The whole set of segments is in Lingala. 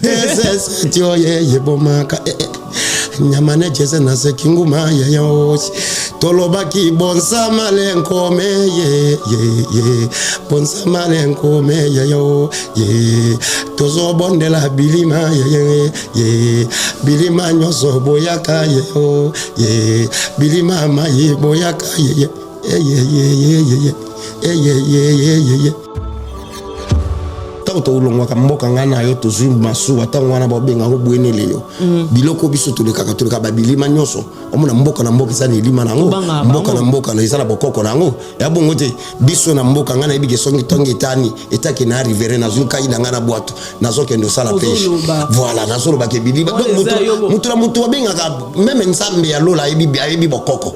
Desese tioye yebomaka nyamane jese na sekinguma yayo tolobaki bonsa malenko me ye bonsa malenko me yayo ye tozo bondela bilima ye bilima nyoso boyaka ye bilima ma ye boyaka ye to ulongwa kamboka ngana yo to zui masu atangwana ba benga ngo buene leyo biloko biso to lekaka to lekaba bilima nyoso omuna mboka na mboka sana ilima nango mboka na mboka na isana bokoko nango ya bongo te biso na mboka ngana ibige songi tongi tani etaki na rivere na zuka ina ngana boato nazo kendo sala pêche voilà nazo lo bake bilima donc mutu ba benga ka même nsambe ya lola ibi bokoko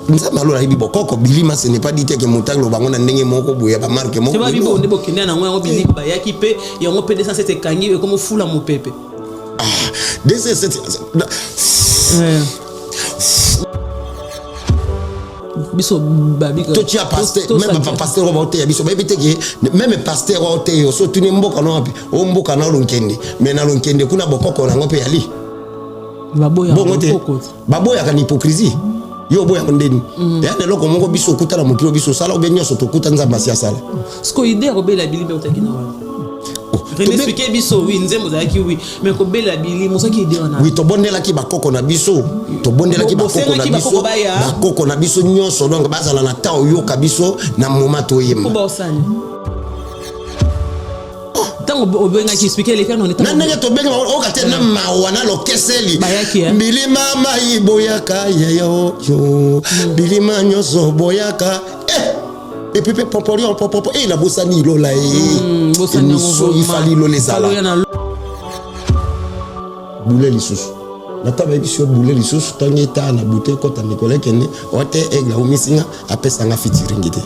nzama lola ibi bokoko bilima ce n'est pas dit que montagne lo bango na ndenge moko boya ba marque moko c'est pas bibo ndebo kenya na ngo bilima ba yaki pe ya ngo pe 207 kangi comme fula mo pepe 207 biso babika to tia pasteur même pas pasteur o bote biso ba bite ke même pasteur o te yo so tuni mboka no api o mboka na lonkende mais na lonkende kuna bokoko na ngo pe ali baboya baboya kan hypocrisie yo boya ndeni ya loko moko biso kutala mokilo biso sala obenyo so to kutanza masia sala sko idée ko bela bilima utaki na wana expliquer biso oui nzembo za ki oui mais ko bela bilima so ki idée wana oui to bondela ki bakoko na biso to bondela ki bakoko na biso bakoko na biso nyonso donc bazala na ta oyoka biso na moment to yema ko ba osani tango obenga ki expliquer les canons na nenge to benga o ka te na mawana lo keseli bilima mai boyaka yo bilima nyoso boyaka et puis poporion popo et la bosani lola bosani so il fallait lo les ala boule lisusu na taba biso boule lisusu tangeta na bouteille kota mikole kene ote egla umisinga apesa nga fitiringite.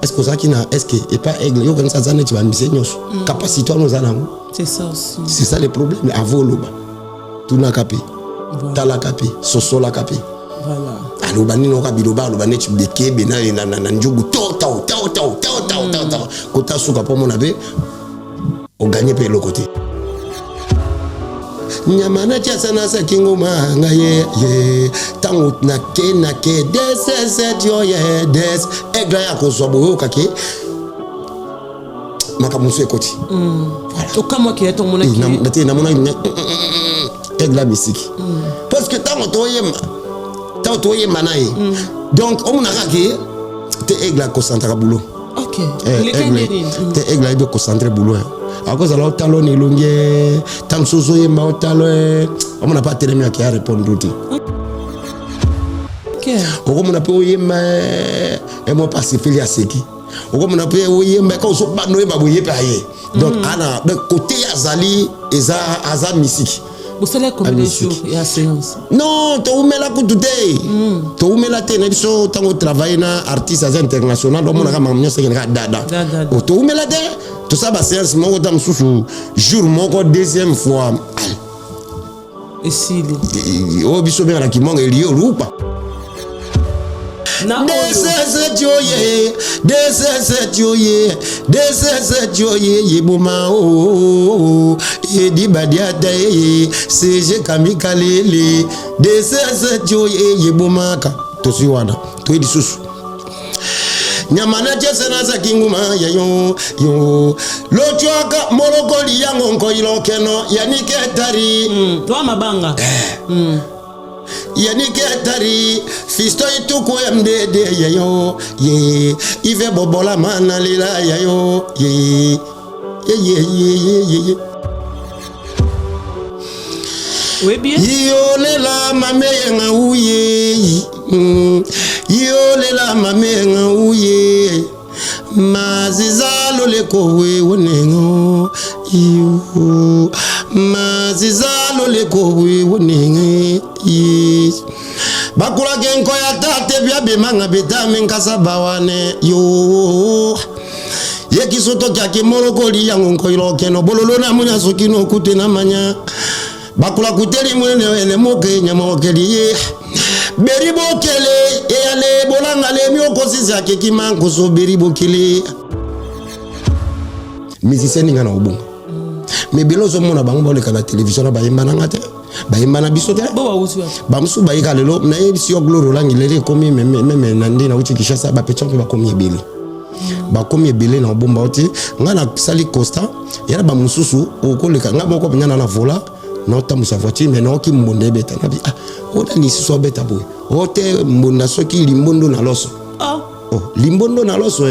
Est-ce que ça qui n'a est-ce que et pas aigle yo quand ça zane tu vas miser nyos capacité nous anango c'est ça aussi c'est ça le problème avoloba tuna kapi tala kapi sosola kapi voilà alobani no kabiloba alobani tu de kebe na njugu to kota suka po mona be o gagner pe le côté nyamana tia sana sa kingoma ngaye tango na ke des yo ye des egla ya ko sobo kake makamuso ekoti voilà okamo ki eto mona ki na mona egla misiki parce que tango to yema nae donc on a kake te egla concentre boulot OK te egla ibe concentre boulot à cause de la talon et longue tant sozo et ma talon on n'a pas tellement à répondre tout OK on a pas yema et moi pacifier à seki on a pas yema quand so ba no ba boye paye donc ana de côté azali eza azam misiki vous savez combien de jours il y a séance non to umela kutude to umela tena biso tango travailler na artiste international on a ka mamnyo se ka dada to umela te tout ça, séance, mon dame sous jour, mon deuxième fois. Et si oh, biso bien qui manque lié ou pas. Des boma oh et di badiata c'est je kami kalele des boma ka to siwana to di susu nyamana jesena za kinguma yo lochoka morokoli yango nkoilo keno yanike tari to mabanga yanike tari fisto ituko mdd yo ye ive bobola mana lila yo ye oui bien yo lela mamenga uye yo lela mamenga uye mazizalo lekowe wonengo yo mazizalo lekowe wonenge yes bakula genko ya tate bya bemanga betame nkasa bawane yo yekisoto kyake morokoli yango nkoilo keno bololo na munya sokino kutena manya bakula kuteli mwene wene moke nyamokeli ye beribo kele e ale bolanga le mioko sisi akeki manko so beribo kele musicien ninga na obunga mais bilo zo mona bango boleka na télévision na bayemba na ngate bayemba na biso te bamusu bayika lelo na yebisi yo Gloire Olangi lele komi même nandi na uti Kinshasa ba pecha mpe bakomi ebele bakomi ebele na bomba oti nga na sali constant yana bamususu okoleka nga boko nyana na vola na otambusa voiture mais naoki mbonda ebeta na bi oda ni siso beta boy ote mbonda soki limbondo na loso limbondo na loso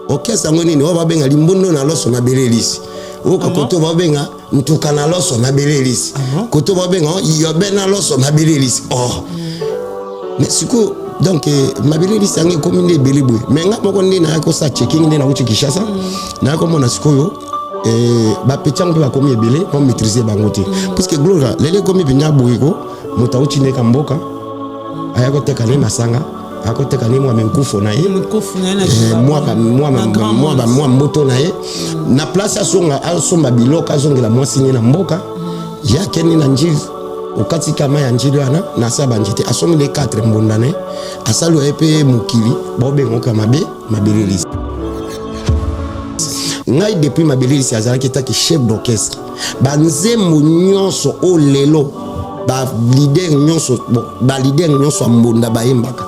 okesa ngoni ni oba benga limbondo na loso na belelisi oka koto ba benga ntuka na loso na belelisi koto ba benga yobe na loso na belelisi mais siko donc mabelelisi ange komine belibwe mais nga moko ndi na ko sa checking ndi na uchi Kinshasa na ko mona sikoyo ba petang ba komi ebele pour maîtriser bango te parce que Gloire lele komi binya boyiko muta uchi ne kamboka ayako teka le masanga ako teka ni moi menkufu na ye moi moto na ye na place asomba biloka azongela moi signé na mboka ya keni na njili okati kama ya njili wana na saba njite asomi le 4 mbondane asalo epe mukili bobengo kama mabelelisi ngai depuis mabelelisi azalaki taki chef d'orchestre banzembo nyonso o lelo ba leader nyonso mbonda bayembaka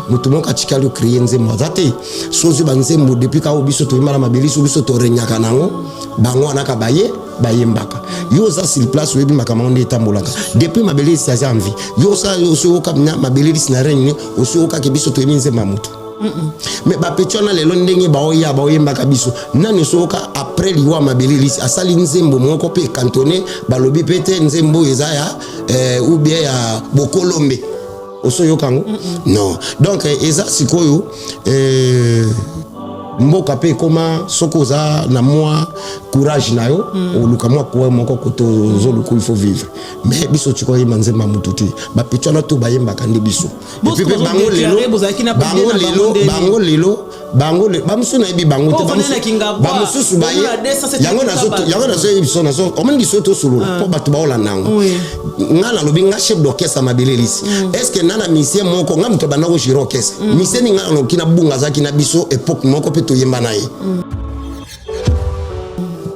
mutu moka chikali créer nzembo azate sozo banzembo depuis ka obiso to imala mabelisi obiso to renyaka nango bango anaka bayembaka yo za sur place webi makamonde etambolaka depuis mabelisi aza envie yo sa yo ka mabelisi na regne oso ka kebiso to nzembo mutu mais ba petona lelo ndenge baoyembaka biso nani soka après liwa mabelisi asali nzembo moko pe cantonné balobi pete nzembo ezaya ou bien ya bokolombe oso yokango non donc eza sikoyo mboka pe koma sokoza na moi courage nayo oluka moi ko moko koto zoluku il faut vivre mais biso chiko yema nzemba mututi ba petona to bayemba kandi biso et puis bango lelo bamusu na ebi bango te bamusu baye yango na zo biso na zo omengi soto solo po batu baola nango ngana lobi nga chef d'orchestre mabelelisi est-ce que nana musicien moko nga muto banako jiro orchestre musicien ni ngana kina bunga zaki na biso époque moko pe to yemba na ye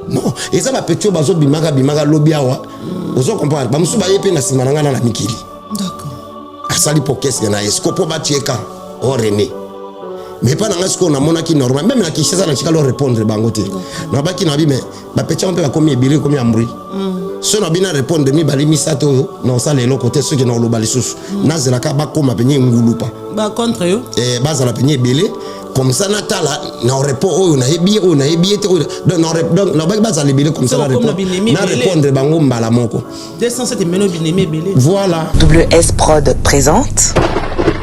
non eza ba petio bazo bimaka lobi awa ozo comprendre bamusu baye pe na simana ngana na mikili d'accord asali orchestre na escopo batieka o René mais pas dans ce qu'on a monaki normal même la Kinshasa na chikalo répondre bangote na baki na bi mais ba petcha on peut comme ebile comme ambri so na bina répondre mi bali misato na sala le côté ceux qui na lobali susu na zela ka ba koma penye ngulupa ba contre yo baza la penye ebele comme ça natala na répond o na ebi te donc na baki baza lebele comme ça na répondre bango mbala moko 207 meno binemi ebele voilà WS Prod présente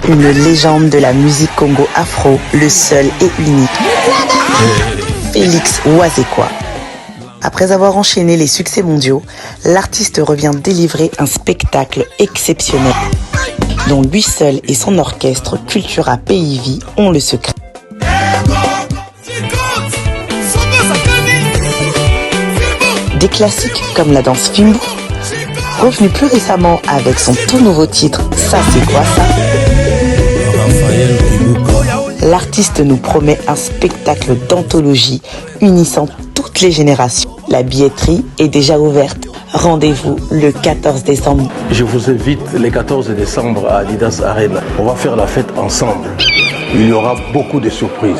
une légende de la musique Congo afro, le seul et unique, Félix Ouazekwa. Après avoir enchaîné les succès mondiaux, l'artiste revient délivrer un spectacle exceptionnel, dont lui seul et son orchestre Cultura Pays Vie ont le secret. Des classiques comme la danse Fimbu, revenu plus récemment avec son tout nouveau titre Ça c'est quoi ça? L'artiste nous promet un spectacle d'anthologie unissant toutes les générations. La billetterie est déjà ouverte. Rendez-vous le 14 décembre. Je vous invite le 14 décembre à Adidas Arena. On va faire la fête ensemble. Il y aura beaucoup de surprises.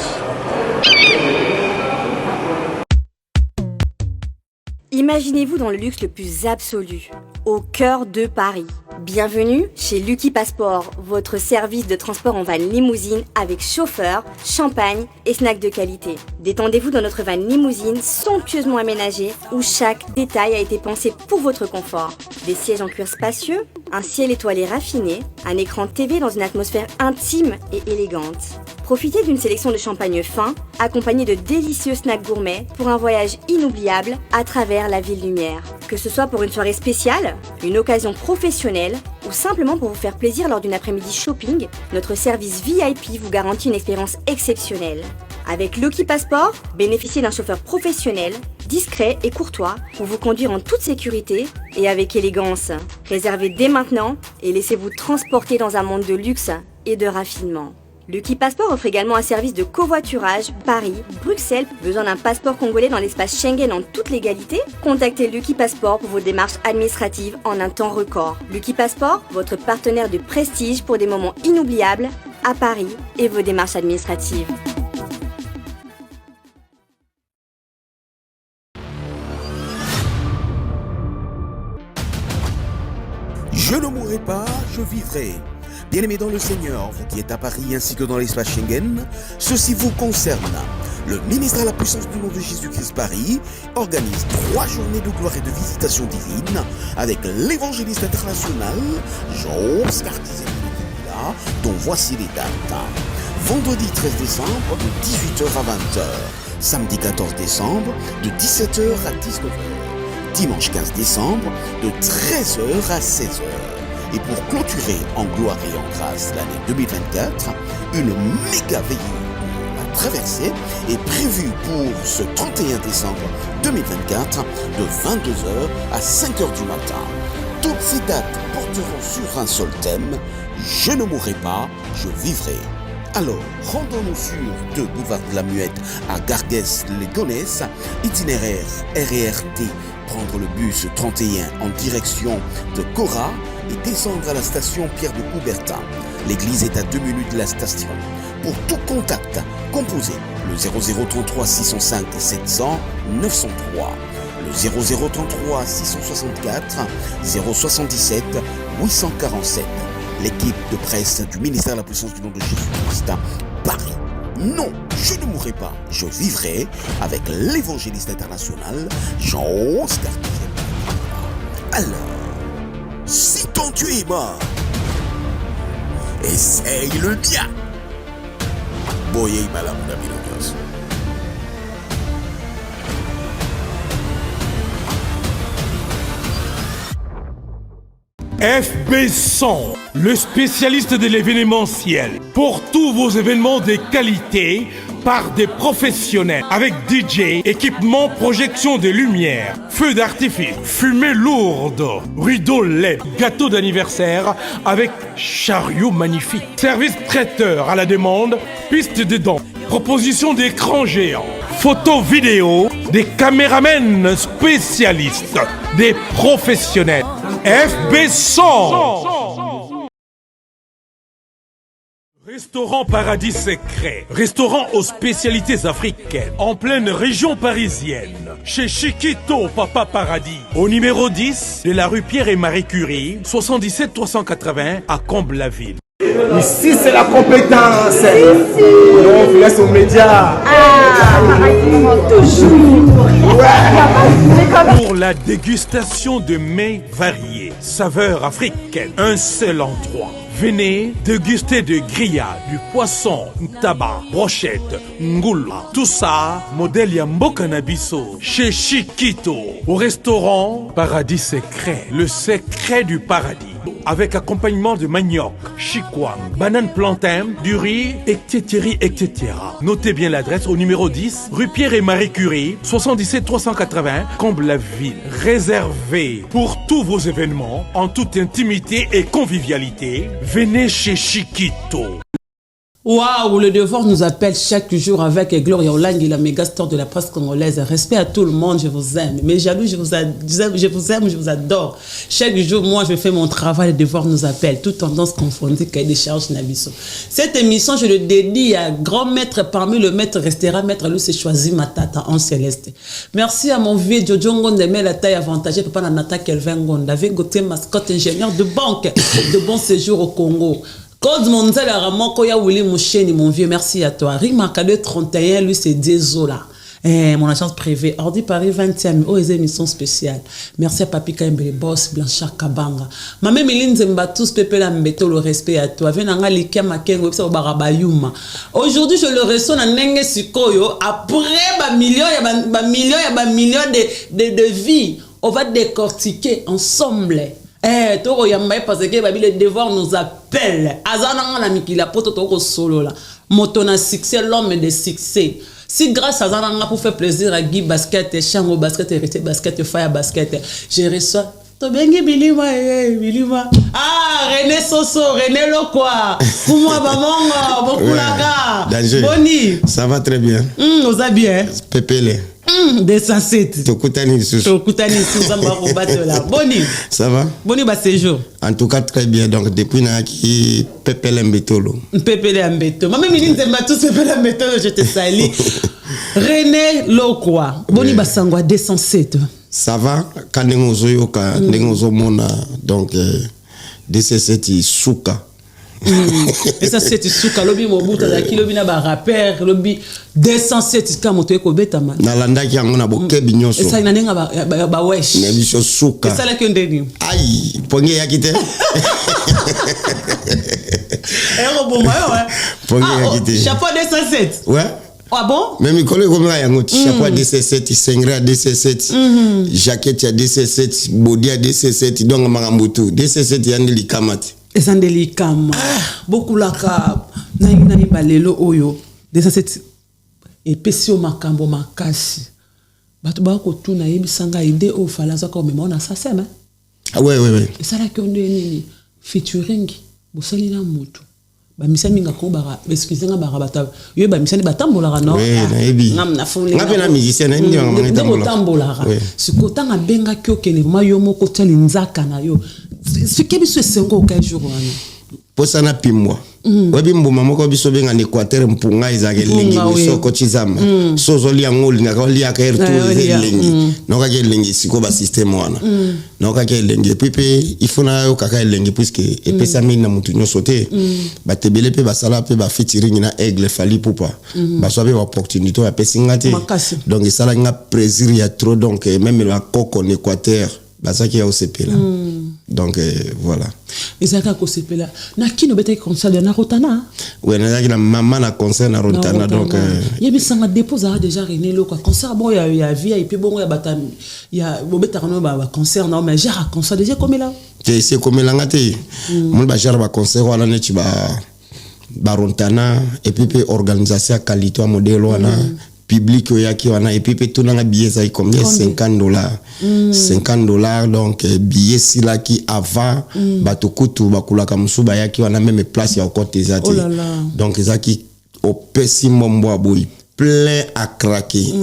Imaginez-vous dans le luxe le plus absolu, au cœur de Paris. Bienvenue chez Lucky Passport, votre service de transport en van limousine avec chauffeur, champagne et snacks de qualité. Détendez-vous dans notre van limousine somptueusement aménagée où chaque détail a été pensé pour votre confort. Des sièges en cuir spacieux, un ciel étoilé raffiné, un écran TV dans une atmosphère intime et élégante. Profitez d'une sélection de champagne fin, accompagné de délicieux snacks gourmets pour un voyage inoubliable à travers la ville lumière. Que ce soit pour une soirée spéciale, une occasion professionnelle ou simplement pour vous faire plaisir lors d'une après-midi shopping, notre service VIP vous garantit une expérience exceptionnelle. Avec Lucky Passport, bénéficiez d'un chauffeur professionnel, discret et courtois pour vous conduire en toute sécurité et avec élégance. Réservez dès maintenant et laissez-vous transporter dans un monde de luxe et de raffinement. Lucky Passport offre également un service de covoiturage Paris, Bruxelles. Besoin d'un passeport congolais dans l'espace Schengen en toute légalité? Contactez Lucky Passport pour vos démarches administratives en un temps record. Lucky Passport, votre partenaire de prestige pour des moments inoubliables à Paris et vos démarches administratives. Je ne mourrai pas, je vivrai. Bien-aimés dans le Seigneur, vous qui êtes à Paris ainsi que dans l'espace Schengen, ceci vous concerne. Le ministère de la puissance du nom de Jésus-Christ Paris organise 3 journées de gloire et de visitation divine avec l'évangéliste international Jos Cartizet, dont voici les dates. Vendredi 13 décembre de 18h à 20h. Samedi 14 décembre de 17h à 19h. Dimanche 15 décembre de 13h à 16h. Et pour clôturer en gloire et en grâce l'année 2024, une méga veillée à traverser est prévue pour ce 31 décembre 2024 de 22h à 5h du matin. Toutes ces dates porteront sur un seul thème, je ne mourrai pas, je vivrai. Alors, rendons-nous sur 2 boulevard de la Muette à Garguès-les-Gonesse, itinéraire RERT, prendre le bus 31 en direction de Cora et descendre à la station Pierre de Coubertin. L'église est à 2 minutes de la station. Pour tout contact, composez le 0033 605 700 903, le 0033 664 077 847. L'équipe de presse du ministère de la puissance du nom de Jésus-Christ, Paris. Non, je ne mourrai pas, je vivrai avec l'évangéliste international Jos Cartizet. Alors, si ton Dieu est mort, essaye le bien. Boye malam d'Abilogos. FB100, le spécialiste de l'événementiel. Pour tous vos événements de qualité, par des professionnels. Avec DJ, équipement, projection de lumière, feux d'artifice, fumée lourde, rideaux LED, gâteau d'anniversaire avec chariot magnifique. Service traiteur à la demande, piste de danse, proposition d'écran géant, photo vidéo, des caméramens spécialistes, des professionnels. FB100. Restaurant Paradis Secret, restaurant aux spécialités africaines, en pleine région parisienne, chez Chiquito Papa Paradis, au numéro 10 de la rue Pierre et Marie Curie, 77 380 à Comble-la-Ville. Ici c'est la compétence. On vous laisse aux médias. Pour la dégustation de mets variés, saveurs africaines, un seul endroit. Venez déguster de grillades, du poisson, tabac, brochette, ngoula. Tout ça, modèle Yamboka Nabiso, chez Chiquito, au restaurant Paradis Secret, le secret du paradis. Avec accompagnement de manioc, chikwang, banane plantain, du riz, etc. Notez bien l'adresse au numéro 10, rue Pierre et Marie Curie, 77 380, Comble-la-Ville. Réservé pour tous vos événements, en toute intimité et convivialité, venez chez Chiquito. Waouh, le devoir nous appelle chaque jour avec Gloria Olang, la méga star de la presse congolaise. Respect à tout le monde, je vous aime. Mes jaloux, je vous aime, je vous adore. Chaque jour, moi, je fais mon travail, le devoir nous appelle. Toute tendance confondue, cahier des charges, Nabiso. Cette émission, je le dédie à grand maître parmi le maître restera, maître Luce choisi Matata en céleste. Merci à mon vieux Jojo Ngonde, mais la taille avantagée, papa Nanata Kelvin Ngonde, avec Gauthier mascotte ingénieur de banque, de bon séjour au Congo. Code mondial à Ramoko ya Willy Moucheni, mon vieux, merci à toi. Rimarcade 31, lui c'est Dézola. Mon agence privée, Ordi Paris 20e, aux émissions spéciales. Merci à Papi Kaimbele, boss Blanchard Kabanga. Maman Méline Zembatous, Pepe Lambeto, le respect à toi. Venanga Likia Makengo, Psa Barabayuma. Aujourd'hui, je le reçois dans Nenge Sikoyo. Après, millions de vies, on va décortiquer ensemble. Toro yambaye parce que le devoir nous appelle. Azana na mikila poto toko solo la. Motona succès, l'homme de succès. Si grâce à Zananga pour faire plaisir à Guy Basket, Chango Basket, Hérité Basket, Fire Basket, je reçois Tobengi Bilima. Ah, René Soso, René Lokwa. Kuma Bamongo, Bokulaka. Boni. Ça va très bien. On va bien. Pépélé. 207. Tokutani Sous, Boni. Ça va? Boni ba séjour. En tout cas très bien. Donc depuis qui Pépélé Mbetolo. Pépélé Mbetolo. Maman Mini Zemba tous Pépélé Mbetolo, je te salue. René Lokwa. Boni ba sangwa 207. Ça va? Quand nous yoka, nous mona donc DC7 Souka. Et ça c'est Souka lobi mobuta da kilobi na ba rappeur lobi 207 ka moto eko beta man. Na landa ki ngona boke binyoso. Et ça ina nenga ba wesh. Na biso Souka. Et ça la que ndeni. Aïe, ponge yakite. Ero bon mayo ouais. Ponge yakite. Chapeau 207. Ouais. Ah bon? Même collègue comme là yango chapeau DC7, Sengra DC7, jaquette ya DC7, body ya DC7 donc mangambutu DC7 yandeli kamati. Ezandeli kama. Beaucoup la ka nani balelo oyo. DC7 et pesio makambo makasi. Batu ba ko tuna yebisanga ide o falaza ko mema on ça hein? Ah ouais. Et ça la que on nini featuring bosali na mutu. Ba misani nga ko bara excusez nga bara bata yo ba misani batambola no ngam na fuli ngape na musicien na ndi nga tambola siko tanga benga kyo kele mayo moko tali nzaka na yo sike biso sengo ka jour wana posa na pimwa webi mbuma moko biso benga ni Equateur mpunga izake lingi biso ko chizama sozo lia ngoli nga ko lia ka ertu lingi noka ke lingi siko ba system wana noka ke lingi pipe ifuna yo kaka lingi puisque epesa mina mutu nyoso te ba tebele pe ba sala pe ba featuring na Aigle Fally Poupa ba so be opportunité ya pesinga te donc sala nga plaisir ya trop donc même la coco en Équateur basaki ya osepela donc voilà ezaka ko sepela na kino bete concert na Rotana ouais na maman na concert na Rotana donc yebi sanga déposa déjà René Lokwa concert bon ya vie et puis bon ya batam ya bobeta no ba concert na mais genre concert déjà comme là c'est comme là ngate mon ba genre ba concert wala ne ci ba Rotana et puis organisation qualité modèle wana public yaki wana et puis tout na billet ça combien $50 $50 donc billet si là qui avant batukutu bakulaka musuba yaki wana même place ya côté zati donc ça qui au pessimo boy plein à craquer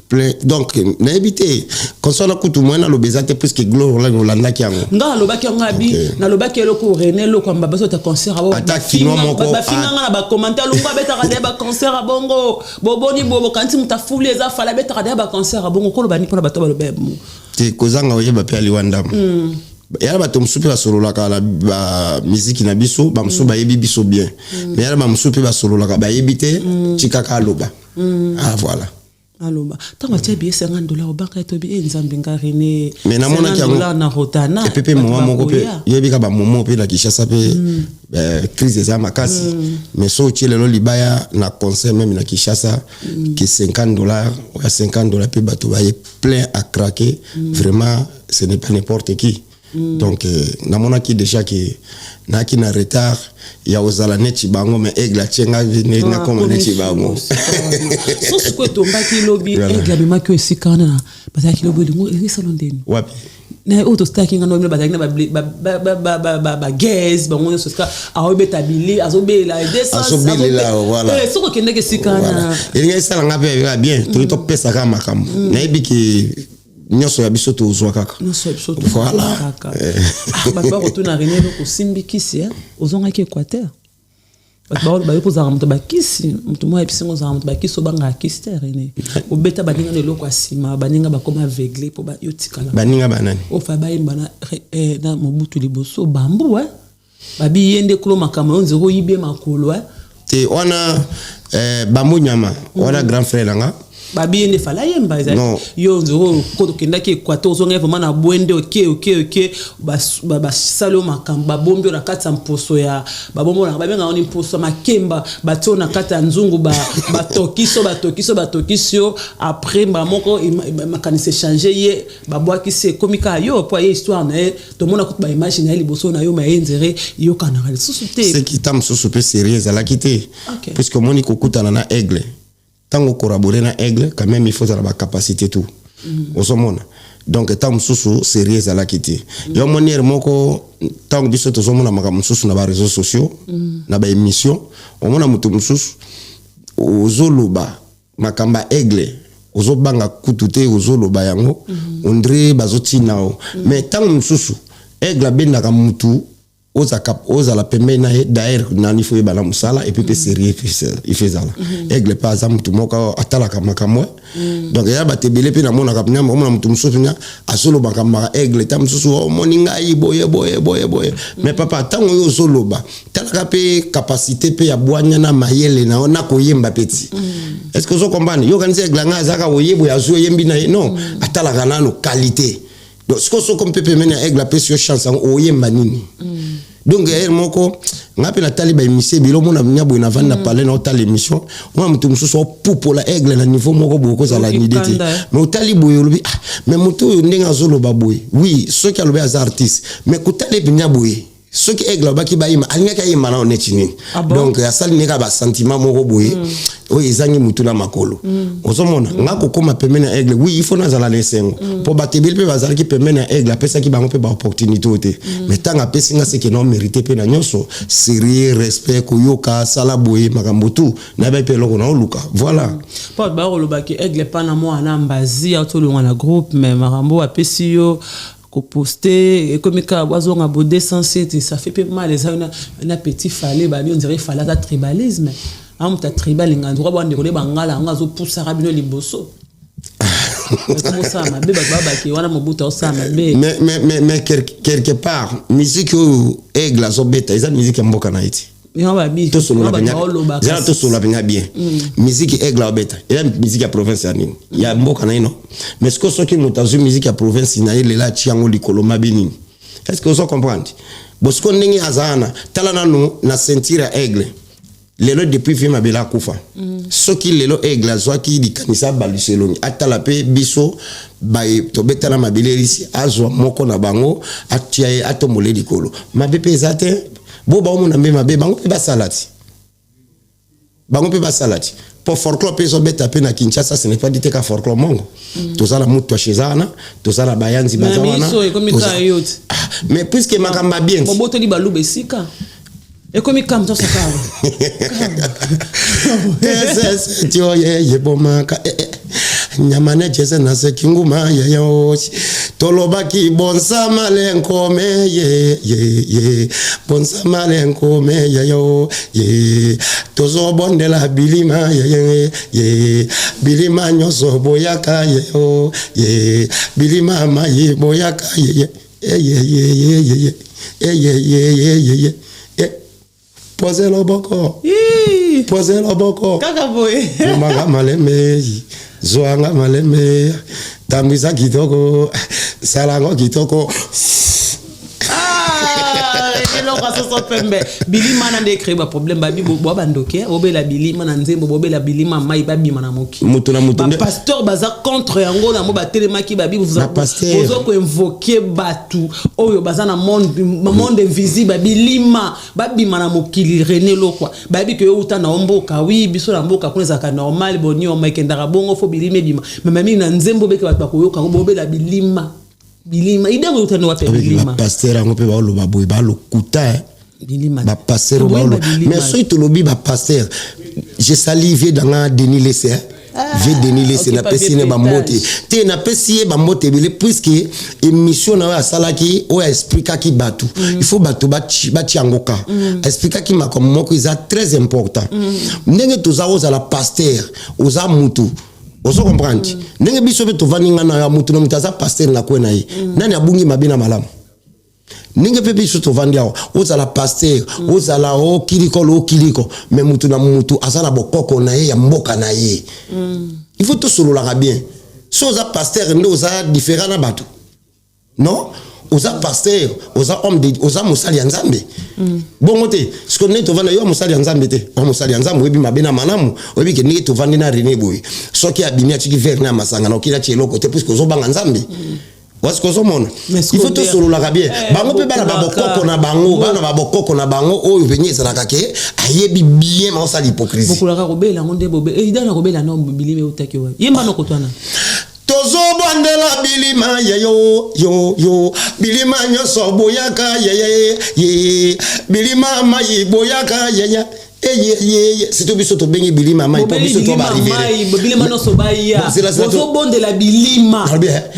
plein donc na éviter quand ça la kutu mwana lo bezate plus que gloire la Yolanda ki yango nga lo baki ngabi na lo baki loko René Lokwa mbabaso ta concert abo ba finanga na ba commentaire lo beta ka ba concert abongo boboni bobo kanti mutafuli eza fala beta ka ba concert abongo ko lo bani pona bato ba lo bebo te kozanga oye ba pe aliwanda yala bato musupe basolola ka la musique na biso ba musu ba yebi biso bien mais yala ba musupe basolola ka ba yebite chikaka loba ah voilà aloba tango tia billet $50 au banque to billet nzambe nga René mais na mona kia na Rotana et pepe mo moko pe yebi ka ba momo pe la Kinshasa pe crise za makasi mais so chile lo libaya na concert même na Kinshasa que $50 ou $50 pe bato ba plein à craquer vraiment ce n'est pas n'importe qui donc na mona ki déjà que na ki na retard ya ozala neti bango mais Aigle chenga na comme neti bango so ce que tomba ki lobby Aigle bima ko sikana na parce que lobby ngo ezi salondeni wapi na auto stacking ngano ba dagna ba gas ba ngono soska awebeta bili azobela azobela voilà so ko kende ke sikana il sala ngape bien to pesa kama makambo na ibiki nyoso ya biso to uzwa kaka voilà ba retourna René Lokwa simbi kisi ozonga ki Équateur ba ko za muto ba kisi muto mo episingo za muto ba kisi obanga kisi René obeta baninga ne Lokwa sima baninga ba koma aveuglé po ba yotikala baninga banani o fa ba imba na Mobutu liboso bambu babi yende kulo makama onze ko yibe makolo te ona bambu nyama ona grand frère langa babi ne fala yemba yo nzo ko kenda ki Equateur zo ngeva mana bwende okay ba salo makamba bombi na kata mposo ya babombo na babenga oni mposo makemba bato na kata nzungu ba tokiso après ba moko makanise changer ye babwa ki se komika yo po ye histoire na to mona ko ba image na liboso na yo ma enzere yo kana susute c'est qui tam susute sérieuse à la quitter puisque moni ko kutana na Aigle tango collaborer na Aigle quand même il faut avoir la capacité tout osomona donc tant mususu sérieux à la quitter yo manière moko tant biso tozomona makambo mususu na ba réseaux sociaux na ba émission omona mutu mususu ozoloba makamba aigle ozobanga kutute ozoloba yango ondre bazotinao mais tant mususu aigle bendaka mutu oza la pembeni na d'ailleurs nani fo yebala musala et puis sérieux il fait ça aigle pas za mutu moko atalaka makambo donc ya batebele pe na mona kapnya mona mutu mususu nya asoloba kama aigle ta mususu moninga yi boye mais papa tango yo soloba talaka pe capacité pe ya bwanya na mayele na koyemba petit est-ce que vous comprenez yo kanisa aigle nga zaka oyebo ya zo yembi na non atalaka nano qualité donc ce que so comme peut mener aigle pe sur chance oyemba nini donc hier moko ngape na taliba émission bilo mona nyabo na vanda parler na ta l'émission moi mutu mususu popola aigle na niveau moko boko za la nidete mais otali boyo lobi mais mutu ndenga zolo baboy oui ceux qui alobe as artiste mais kutale binya boy ceux qui aigle ba ki ba yima alinga ka yima na onetini donc asali neka ba sentiment moko boy o ezangi mutu na makolo ozomona ngako koma pemena aigle oui il faut na zala lesengo po batebile pe bazala ki pemena aigle apesa ki bango pe ba opportunité ote mais tanga pesinga c'est que non mérité pe na nyoso sérieux respect koyoka sala boye makambo tout na ba pe loko na oluka voilà pas ba oloba ki aigle pa na mo ana mbazi auto le na groupe mais makambo apesi yo ko poster et comme ka bozo nga bodé sensé ça fait peu mal les un petit fallait ba on dirait fallait ta tribalisme am ta tribal nga droit ba ndeko le bangala nga zo poussa rabino liboso comme ça ma beba baba ki wana mobuta osama be mais quelque part musique aigle zo beta eza musique ya mboka na iti to solo la bien musique aigle obeta et musique ya province ya nini ya mboka na ino mais ce que so ki mutazu musique ya province na ile la chiango likolo mabini est-ce que vous comprenez bosko ndenge azana tala nanu na sentir aigle lelo depuis film abela kufa soki lelo aigle zwaki dikanisa baliseloni atala pe biso bay to betala mabelerisi azwa moko na bango atia atomole likolo mabepe ezate bo ba mo na mema be bango pe ba salati pour folklore pe so beta pe na Kinshasa ce n'est pas dit que folklore mongo tozala mutu chezana tozala bayanzi bazawana mais puisque makamba bien boboto li balu besika et comme comme ça tio ye bomaka nyamane jese na se kinguma yo tolobaki bonsa malenkome ye bonsa malenkome yo ye tozo bondela bilima ye bilima nyoso boyaka ye bilima mayi boyaka ye Posez le boko. Kaka boy. Maga maleme. Zoanga maleme. Tambiza kitoko. Salango kitoko. Bilima na décrit ba problème babi bo bandoke obela bilima na nzembo bobela bilima mai babi mana moki mutu pasteur baza contre yango na mo ba telemaki babi vous ko invoquer batu oyo baza na monde invisible bilima babi mana mokili René Lokwa babi ke uta na omboka oui biso na mboka kuneza ka normal boni o maikendaka bongo fo bilime bima mami na nzembo beke batu bakoyoka bobela bilima idango utano wape bilima pasteur ango pe ba loba boy ba lokuta bilima ba pasteur ba lo mais so to lobi ba pasteur je salive dans la Denis Lessé vie Denis Lessé na pesine ba mbote te na pesier ba mbote bele puisque émission na salaki o expliquer ki batu il faut batu ba chiangoka expliquer ki makomo moko is très important ndenge tozaoza la pasteur oza mutu ozo comprendre ndenge biso be to vaninga na mutu no mutaza pasteur na kwena yi nani abungi mabina malamu ndenge pe biso to vandia oza la pasteur oza la o kiliko mais mutu na mutu azala bokoko na ye ya mboka na ye il faut tout solo la bien so oza pasteur ndo oza différent na batu non oza pasteur oza homme de oza musali ya nzambe bongo te ce qu'on est to vanda yo musali ya nzambe te o musali ya nzambe webi mabena manamu webi ke ndenge to vandi na René boy soki abimia chiki ver na masanga na okila chelo kote puisque ozo banga nzambe wasi kozo mona il faut tout solo la bien bango pe bana babokoko na bango oyo venye zalaka ke ayebi bien ma osali hypocrisie bokula ka robela ngonde bobe idana robela no bilime utaki wa yemba no kotwana tozo bandela bilima yo bilima nyoso boyaka ye bilima mai boyaka ye c'est tout biso to bengi bilima mai po biso to ba arriver bilima no so baya bozo bonde la bilima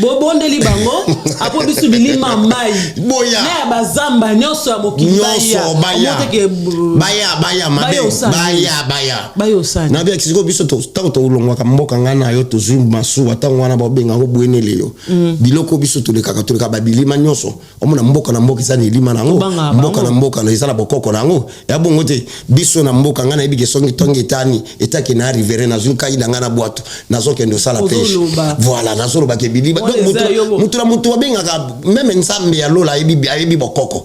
bo bonde li bango apo biso bilima mai boya na bazamba nyoso ya mokili baya osani na bia kisiko biso to ulongwa ka mboka ngana yo to zwi masu atango wana ba benga ngo bwenele yo biloko biso to lekaka ba bilima nyoso omona mboka na mboka isani lima nango mboka na mboka na isala bokoko nango ya bongo te biso na mboka ngana ibike songi tongi etani etaki na arriver na zuka ida ngana boato nazo kendo sala pêche voilà nazo lo bake bilima donc mutu wabenga même nsambe ya lola ibi bokoko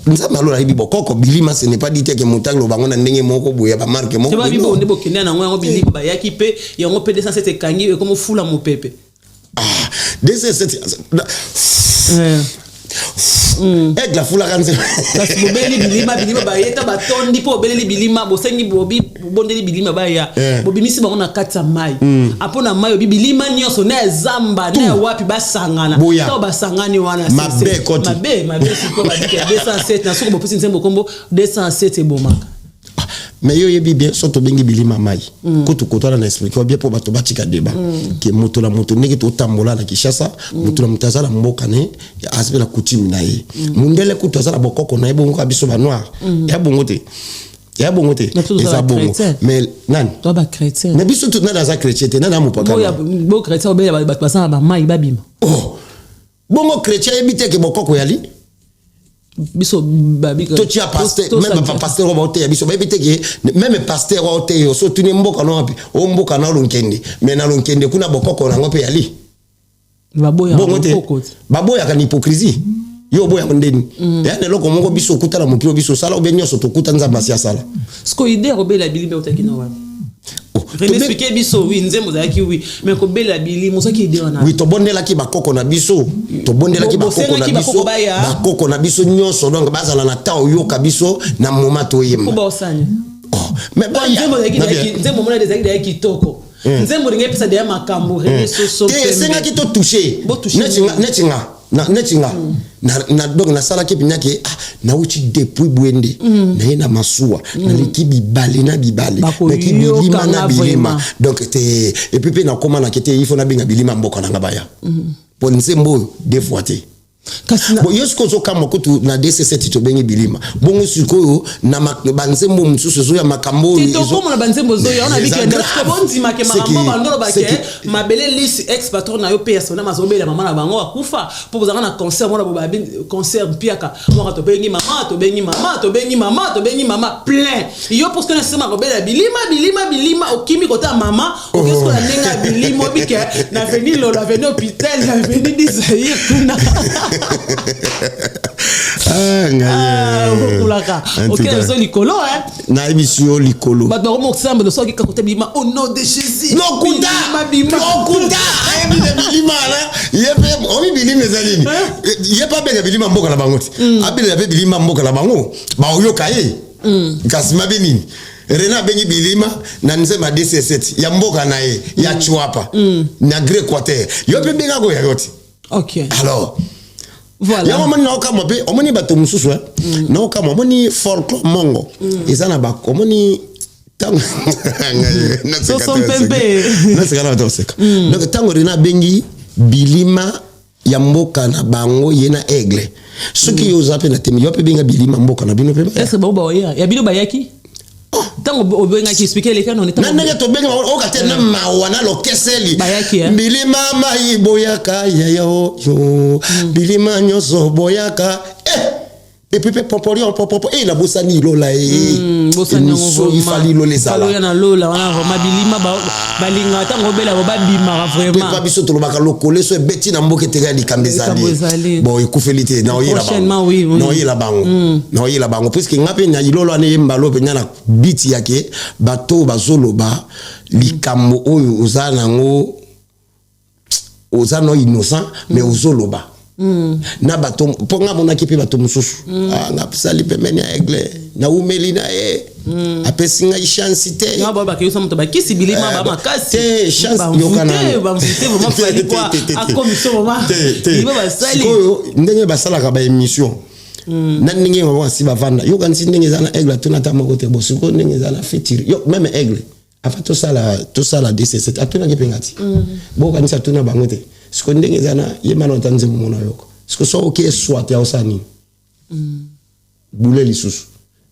nsambe lola ibi bokoko bilima ce n'est pas dit que mutang lo bango na ndenge moko boya ba marque moko ba bibo ndebo kenda na ngo bilima ba yaki pe yango pe 207 kangi e comme fula mo pepe 207 la foula kanse parce que beli bilima ba yeta ba tondi po beli bilima bo sengi bobi bondeli bilima ba ya bobi misi bango na kati ya mai apona mai obi bilima nyoso na zamba na wapi ba sangana to ba sangani wana mabe koti mabe siko ba dike 207 na soko bo pesi nsembo kombo 207 ebomaka mais yo yebi bien soto bengi bilima mai kutu kotana na expliquer bien pour bato batika débat que moto la moto niki to tambola na Kishasa moto la mutazala mboka ne ya asbe la coutume na ye mundele kutu azala bokoko na ebongo abiso ba noir ya bongote eza bongo mais nan to ba chrétien mais biso tout na za chrétien te na mopaka bo chrétien obela ba basana ba mai babima bongo chrétien ebite ke bokoko yali biso babika to tia pasteur même pas pasteur wa hotel biso babite ke même pasteur wa hotel so tuni mboka no api o mboka na lonkende mais na lonkende kuna bokoko na ngope yali baboya bokoko baboya kan hypocrisie yo boya ndeni ya ne loko mongo biso kutala mokilo biso sala obenyo so to kutanza masia sala sko idée robela bilimbe otaki no wa expliquer biso oui nzembo zaki oui mais ko bela bili moso ki idée wana oui to bondela ki bakoko na biso to bondela ki bakoko na biso nyonso donc bazala na ta oyoka biso na moment to yema ko ba osani mais ba nzembo mona des zaki kitoko nzembo ringe pesa de makambo rene so senga ki to toucher netinga na donc na sala ki pinyake na uchi depuis bwende na yena masuwa na likibi bale na bibale na kibilima na bilima donc te et puis na koma na kete il faut na binga bilima mboka na ngabaya pour nsembo deux fois te bo yosko zo kama kutu na DC7 to bengi bilima bongo sikoyo na banzembo msusu zo ya makambo to komo na banzembo zo ya ona bike ndako bondi make makambo bandolo bake mabele lisi ex patron na yo persona mazobela mama na bango akufa po bozanga na concert mona boba concert piaka mwa to bengi mama plein yo parce que na sema robela bilima okimi kota mama okesko na nenga bilimo bike na venir lo la venir hôpital na venir disaire kuna ok so likolo na émission likolo ba do mo xambe do so ki kakote bilima au nom de Jésus no kuta bilima la yepe omi bilima ezalini yepa benga bilima mboka la bango abile yape bilima mboka la bango ba oyoka ye kasima benini Rena bengi bilima na nzema DC7 ya mboka na ye ya chwapa na Grec Quarter yope benga go ya yote ok alors voilà ya omoni na okama pe omoni bato mususu na okama omoni folklore mongo ezana ba omoni tango so son pembe na sekana to seka donc tango rena bengi bilima ya mboka na bango yena aigle soki yo zape na temi yo pe benga bilima mboka na bino pe est-ce ba ya bino bayaki tango obenga ki expliquer les faits non na nenge to benga o ka tena mawana lo keseli bilima mai boyaka yo bilima nyoso boyaka et puis popoli popo la bosani lola bosani ngo il fallait lo les ala ya na lola wana vraiment bilima balinga tango bela ba bima vraiment pas biso to lo baka lokole so beti na mboke tega di kambezali bon ikufelite na oyela bango na oyela bango puisque ngape na ilolo ane yembalo pe nyana biti yake bato bazoloba likambo oyo uzana ngo ozano innocent mais uzoloba na bato ponga mona kipe bato mususu na sali pembeni ya aigle na umeli na ye apesinga chancité ya baba ke yosa ba kisi bilima ba makasi chance yokana ba mvite vraiment fali quoi a commission mama iba ba sali ko ndenge ba sala ka ba émission na ndenge wa si ba vanda yo kan si ndenge zana aigle tuna ta moko te bosi ko ndenge zana fetir yo même aigle afa to sala DC7 atuna ke pengati bo kan sa tuna bangote siko ndenge zana yema no tanze mona yoko siko so ok soit ya osani boule lisusu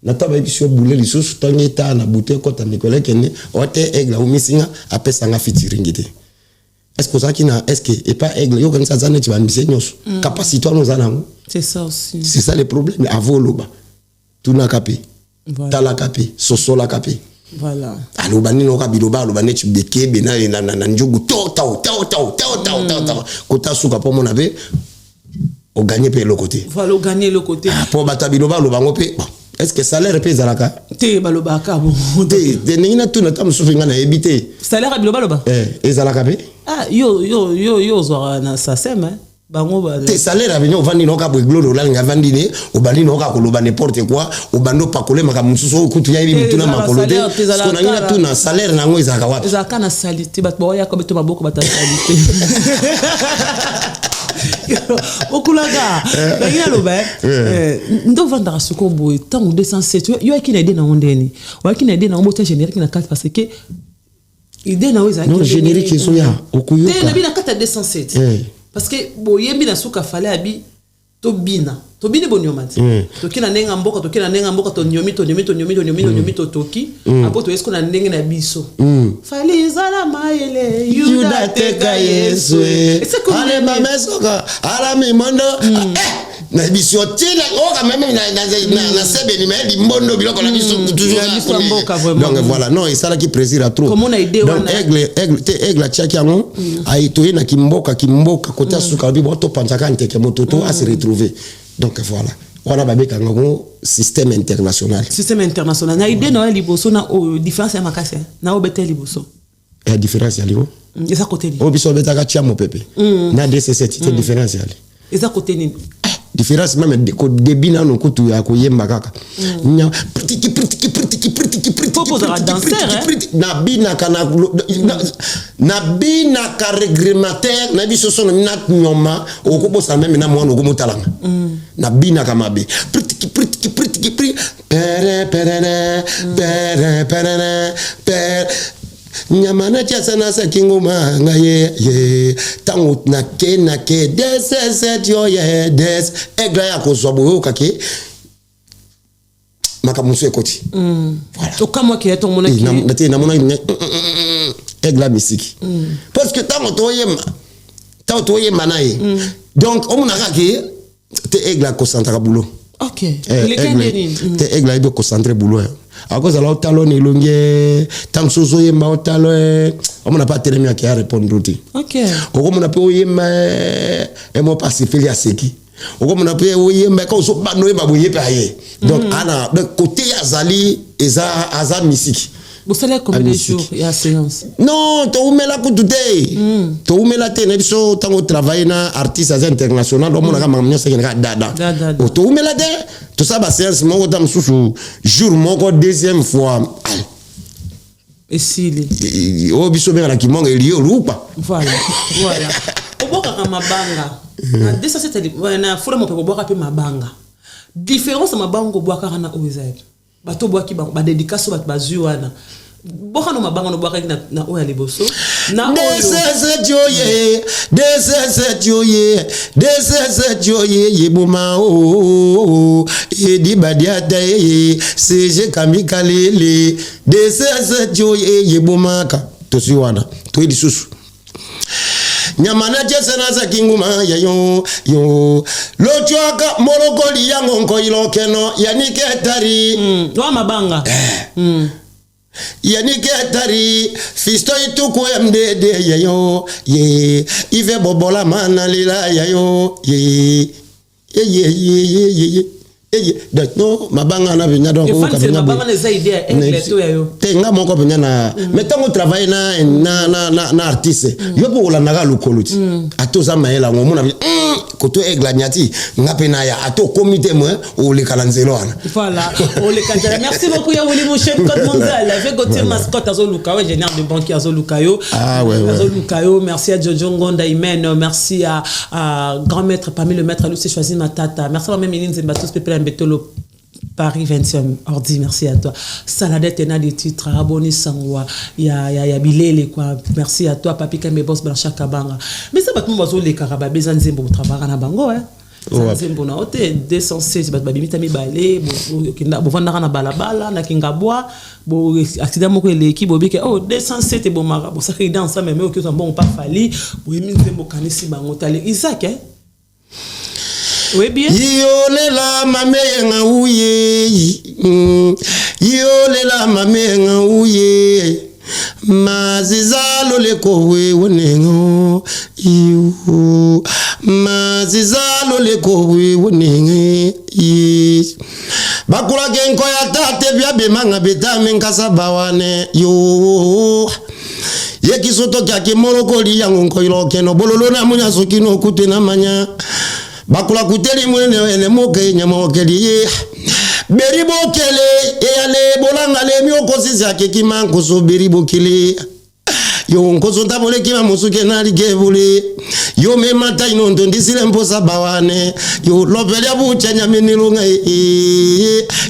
na taba ebiso boule lisusu tangeta na bouteille kota mikole kene ote aigle o misinga apesa nga fitiringite est-ce que ça qui na est-ce que et pas aigle yo kan sa zana tiba misenyoso capacité no zana c'est ça aussi c'est ça le problème avoloba tuna kapé tala kapé sosola kapé voilà aloba nino ka biloba aloba neti bekebe na njugu to kota suka po mona be o gagner pe le côté voilà o gagner le côté po bata biloba aloba ngope est-ce que salaire pe zalaka te baloba ka bon te ningina tuna tam sufinga na ebité salaire biloba loba ezalaka pe yo zo na sasema bango ba te salaire avenyo vandi no ka bweglo la nga vandi ne o bandi no ka koloba n'importe quoi o bando pakole maka mususu kutu ya ibi mutuna makolote parce que na tuna salaire nango ezaka wapi ezaka na salite bat bo ya ko beto maboko bata salite okulaga baina loba ndo vanda suko boy tant 207 yo akina ide na ondeni wa akina ide na mbote générique na 4 parce que ide na weza non générique so ya okuyoka te na bina 4 207 parce que boyembi na suka fale abi to bina bonyomati to kina nenga mboka to nyomi to toki apo to esko na ndenge na biso fale zala maele yuda teka yesu ale mamesoka ala mimondo na biso tila o ka même na sebe ni medi mbondo biloko na biso toujours mboka vraiment donc voilà non et ça là qui plaisir à trop comment on a idée donc aigle tchaki yango aitoye na kimboka kota suka bibo to panzaka nteke mototo a se retrouver donc voilà on a babeka ngo système international na idée na liboso na différence ya makasi na obete liboso la différence ya libo eza côté ni obiso betaka chiamo pepe na DC7 c'est différence ya li eza côté ni différence même ko debina no kutu ya koyemba kaka nya pretiki popo za danser na bina ka réglementaire na biso sono na nyoma okobosa même na mwana okomotalanga na bina ka mabe pretiki pere nyamana tiasa na sakinguma ngaye tangu na ke des yo ye des egla ya ko zobo kake makamuso ekoti voilà to kama ki eto mona ki na mona egla misiki parce que tango to yema naye donc omuna kake te egla concentre boulot OK le kendeni te egla ibe concentre boulot à cause de la talon et longue tant sozo yemba au talon on n'a pas terminé à répondre OK on a pas yemba et moi pacifier à seki on a pas yemba quand so ba no yemba boye paye donc ana de côté azali eza musique vous savez combien de jours il y a séance non to umela kutute to umela te na biso tango travailler na artistes international on a ka mamnya sekena dada to umela te tout ça ba séance moko tam susu jour moko deuxième fois et si o biso benga na kimonga eliyo lupa voilà oboka ka mabanga na desa c'était na fura mo pe boka pe mabanga différence mabango boka kana obezaid bato boaki ba dédicace bat bazuana boka no mabanga no boka na oya liboso na desese yebuma edi badiata seje kamikalele desese yebuma ka tosiwana to edi susu nyamana jesena za kinguma ya yo lochoka morokoli yango nkoilo keno yanike tari wa mabanga yanike tari fisto ituku mdd ya yo ive bobola mana lila ya yo no mabanga na binya donc ko kabina mabanga na za idea engleto ya yo tenga moko binya na metango travailler na artiste yo bola na lukoluti atoza maela ngomona koto eglaniati ngapena ya ato comité moi ou les kalanzelo wana voilà o le kanzela merci beaucoup ya woli mon chef code mondial avec Gauthier Mascotte Azoluka ouais général de banquier Azoluka yo Azoluka yo merci à Jojo Ngonda Imen merci à grand maître parmi le maître Lucie choisi Matata merci à même Méline Zembatos Pepela Mbetolo Paris 20e ordi merci à toi Saladette ena des titres abonné sangwa ya bilele quoi merci à toi Papi Kambe boss Blancha Kabanga mais ça battement bazo les karaba bezan zembo travailler na bango hein zembo na hotel 216 bat babimita mi balé bo vanda na balabala na kingabwa bo accident moko l'équipe bo bike 207 bo mara bo ça dans ça même que bon pas fali bo mi zembo kanisi bango tale Isaac hein. Oui bien. Yolela mamenga uye. Yolela mamenga uye. Mazizalo leko we wonengo. Yo. Mazizalo leko we wonenge. Yes. Bakula genko ya tate bia bemanga beta menkasa bawane. Yo. Yeki soto kya ke morokoli yango nkoilo keno bololo na munya sokino kute na manya. Bakula kuteli mwene ene moke nyama okeli beribo kele eyale bolanga le myoko sisi akeki manko so beribo kele yo nkoso tabole kima musuke na ligebule yo me mata inondo ndisile mposa bawane yo lopele abucha nyaminilunga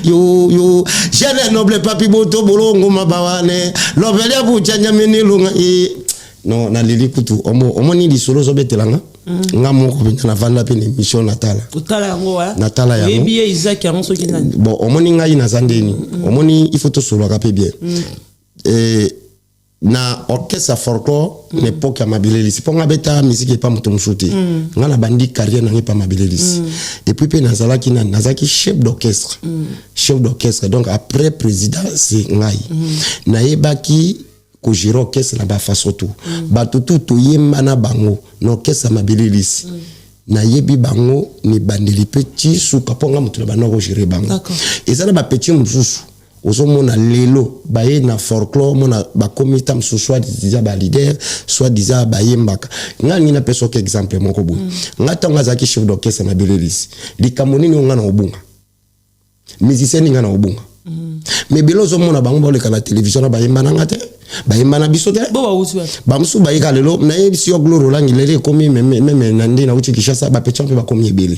yo jene noble papi boto bolongo mabawane lopele abucha nyaminilunga no na lili kutu omo ni lisolo so betelanga nga moko na vanda pe émission natala utala yango wa natala yango ebiye Isaac yango so kinani bon omoni ngai na zandeni omoni il faut to solo ka pe bien na orchestre folklore l'époque ya Mabililis pour nga beta musique pas muto mshuti nga na bandi carrière na pas Mabililis et puis pe nazalaki na nazaki chef d'orchestre donc après président c'est ngai na yebaki ko jiro orchestre na ba façon tout batutu to yemba na bango no orchestre Mabililis na yebi bango ni bandeli petit suka ponga mutu na bango gérer bango et ça na ba petit mususu ozo mona lelo baye na folklore mona ba komita msusu soit déjà ba leader soit déjà ba yembaka nga ngina peso ke exemple moko bu nga tanga zaki chef d'orchestre Mabililis likamoni ni nga na obunga musicien nga na obunga mais belozo mona bango ba le kala télévision na ba yemba na ngate ba yemba na biso te ba musu ba yika lelo na yebisi yo gloro langi lele komi même na ndi na uti Kishasa ba pecha ba komi ebele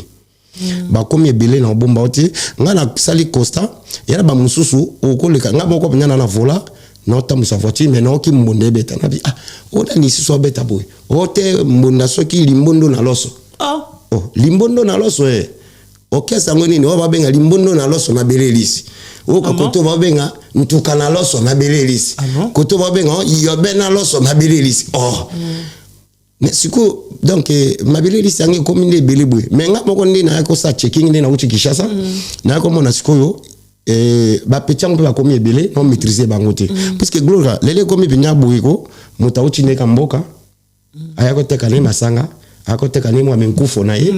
ba komi ebele na obomba oti nga na sali Costa yana ba mususu okoleka nga boko penya na vola na otambusa voiture mais na oki mbonde beta na bi oda ni siso beta boy ote mbonda soki limbondo na loso limbondo na loso okesa ngoni ni oba benga limbondo na loso na Belelisi koto ba benga ntuka na loso na Belelisi koto ba benga yobe na loso na Belelisi mais siko donc Mabililis yangi komine belebwe mais nga moko ndi na ko sa checking ndi na uti Kishasa na ko mona siko yo ba petchango ba komi ebele non maîtriser bango te parce que gloire lele komi binya buiko muta uti neka mboka ayako teka ne masanga ayako teka ne mwa menkufu na ye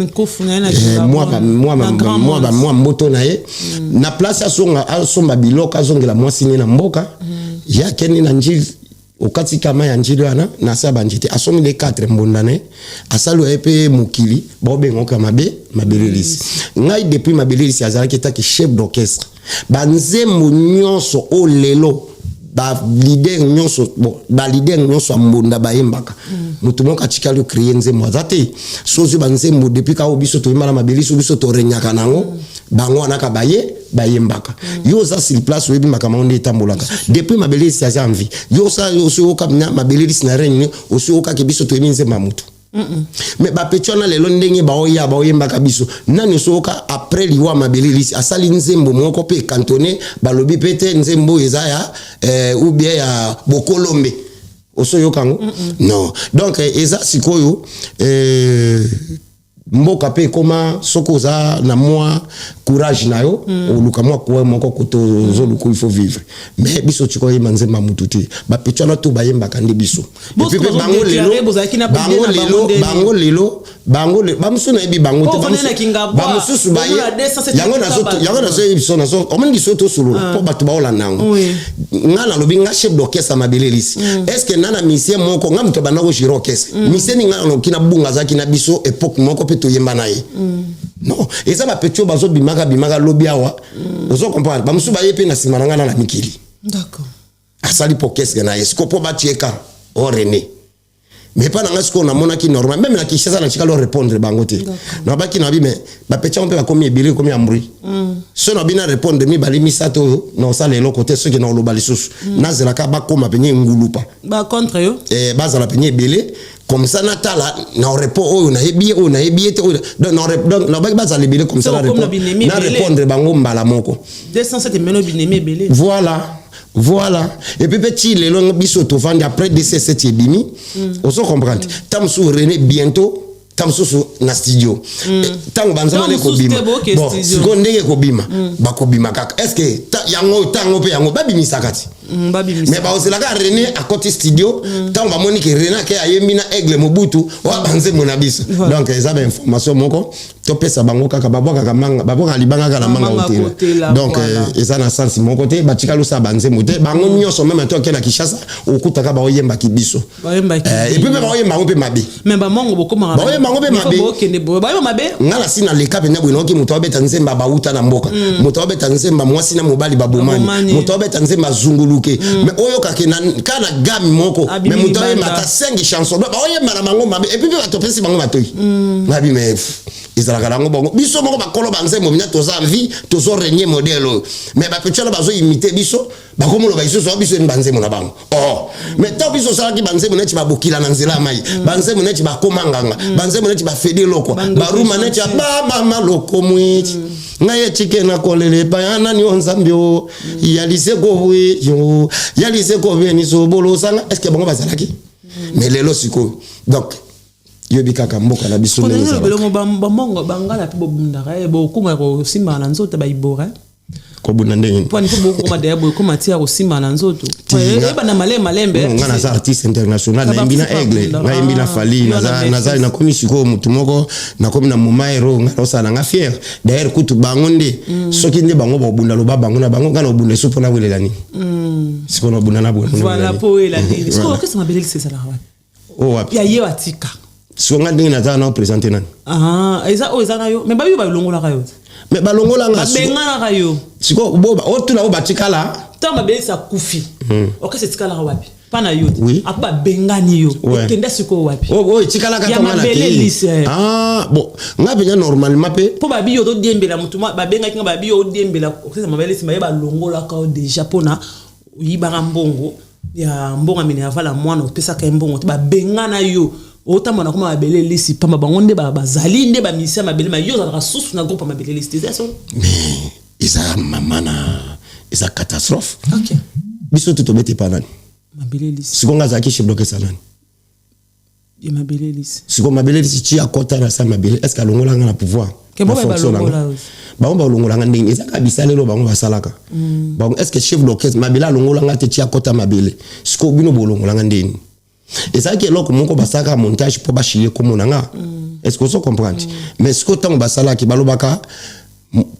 mwa mboto na ye na place asomba biloka azongela mwasi ne na mboka ya keni na njili okati kama ya njili wana na saba njite asomi les 4 mbondane asalo epe mukili bobengo kama Mabililis ngai depuis Mabililis azalaki taki chef d'orchestre banzembo nyonso o lelo ba leader nyonso mbonda bayembaka mutu moka chikali créer nzembo azate sozu banzembo depuis ka obiso to imala Mabililis obiso to renyaka nango bango anaka bayembaka yo za sur place webi makama onde tambolaka depuis Mabililis ya janvi yo sa yo so ka Mabililis na regne osi oka ke biso to eminze mamutu mais ba petona lelo ndenge baoyembaka biso nani so ka après liwa Mabililis asali nzembo moko pe cantonné balobi pete nzembo ezaya ou bien ya bokolombe oso yo kango non donc eza sikoyo mboka pe koma sokoza na moi courage na yo oluka mwa ko moko koto zoluko il faut vivre mais biso tiko yemba nzemba mututi ba petwana to bayemba kandi biso et puis bango lelo bamusu na ebi bango te bamusu baye yango na so biso na so omengi so to solo po batu baola nango ngana lobi nga chef d'orchestre mabele lisi est-ce que nana musicien moko nga muto bana ko jiro orchestre musicien nga no kina bunga zaki na biso époque moko pe to yemba naye non et ça ba petio bazo bimaka lobi awa ozo comprendre bamusu baye pe na sima nga na mikili d'accord asali po orchestre na esko po batieka o René mais pas dans ce qu'on a monaki normal même la Kinshasa na chikalo répondre bangote na baki na bi mais ba petio on peut comme ebile comme ambrui so na bina répondre mi bali misato na sala le côté ceux qui na lobali sus na zela ka ba koma penye ngulupa ba contre yo baza la penye ebele comme ça natala na répond o na ebi te donc na ba baza lebele comme ça na répondre bango mbala moko 207 meno binemi ebele voilà et puis petit les longs biso to vendre après DC7 ebimi on se comprend tam sou René bientôt tam sou na studio tango banzama ne ko bima bon seconde ko bima ba ko bima kaka est-ce que tango pe yango babimisa kati mais ba osela ka René à côté studio tango ba moni ke René ke ayembi na Aigle Mobutu wa banze mona biso donc ça ba information moko to pesa bango kaka baboka kamanga baboka libanga kala manga hôtel donc ça na sens mon côté ba tikalo sa banze mote bango nyonso même to ke na Kinshasa okutaka ba oyemba kibiso et puis ba oyemba pe mabe mais ba mongo bokoma bango be mabe ngala sina leka penya bwino ki muto obeta nzemba bauta na mboka muto obeta nzemba mwasi na mobali babomani muto obeta nzemba zunguluke mais oyo kana gami moko mais muto obeta mata 5 chansons ba oyemba na bango mabe et puis ba topesi bango matoi mabi mais izala kalango bongo biso moko bakolo banzembo bina toza envie tozo régner modèle mais ba petiola bazo imiter biso bakomo lo ba biso so biso ni banzembo na bango mais tant biso sala ki banzembo neti ba bokila na nzela mai banzembo neti ba komanganga banzembo neti ba fede loko baruma neti ba mama loko mwiti ngaye chikena kolele bayana ni onzambio yalise ko yo yalise ko beni so bolo sanga est-ce que bango bazalaki mais lelo siko donc yobi kaka mboka na biso ndenge ça belongo bamongo bangala pe bobundaka bo kuma ko simba na nzoto bayibora ko bunda ndenge po ni bo kuma de bo kuma tia ko simba na nzoto eba na malembe ngana za artiste international na mbina Aigle na mbina Fali na komi siko mutu moko na komi na Mumaero ngalo sala nga fier d'ailleurs kutu bangonde soki nde bango bobunda lo bango na bango ngana obunda supo na welelani siko na bunda na bwana voilà po elani siko que ça m'appelle c'est ça là wapi ya yewa tika siko ngandinga na za na présenter nani eza na yo mais babi ba longola ka yo mais ba longola nga benga na yo siko boba otuna o batikala tamba belisa kufi okay c'est tikala wapi pana yo apa bengani yo ekenda siko wapi tikala ka tanga na ke bon ngabe nya normalement pe po babi yo to diembela mutuma babenga kinga babi yo diembela okesa mabelisi maye ba longola ka déjà pona yibara mbongo ya mbonga mine avala mwana opesa ka mbongo ba benga na yo otama na kuma babele lisi pamba bango nde bazali nde ba misia mabele ma yo za susu na groupe mabele lisi c'est ça mais isa mamana isa catastrophe OK biso tout obete pa nani mabele lisi sikonga zaki chef d'orchestre nani ya mabele lisi siko mabele lisi chi akota na sa mabele est-ce que alongola nga na pouvoir ke bo ba longola bango longola nga ndenge ezaka bisalelo bango basalaka bango est-ce que chef d'orchestre mabele alongola nga te chi akota mabele siko bino bolongola nga ndeni et ça qui est là comme on basaka montage pour bachiller comme on a est-ce que vous comprenez mais ce que tant basala ki balobaka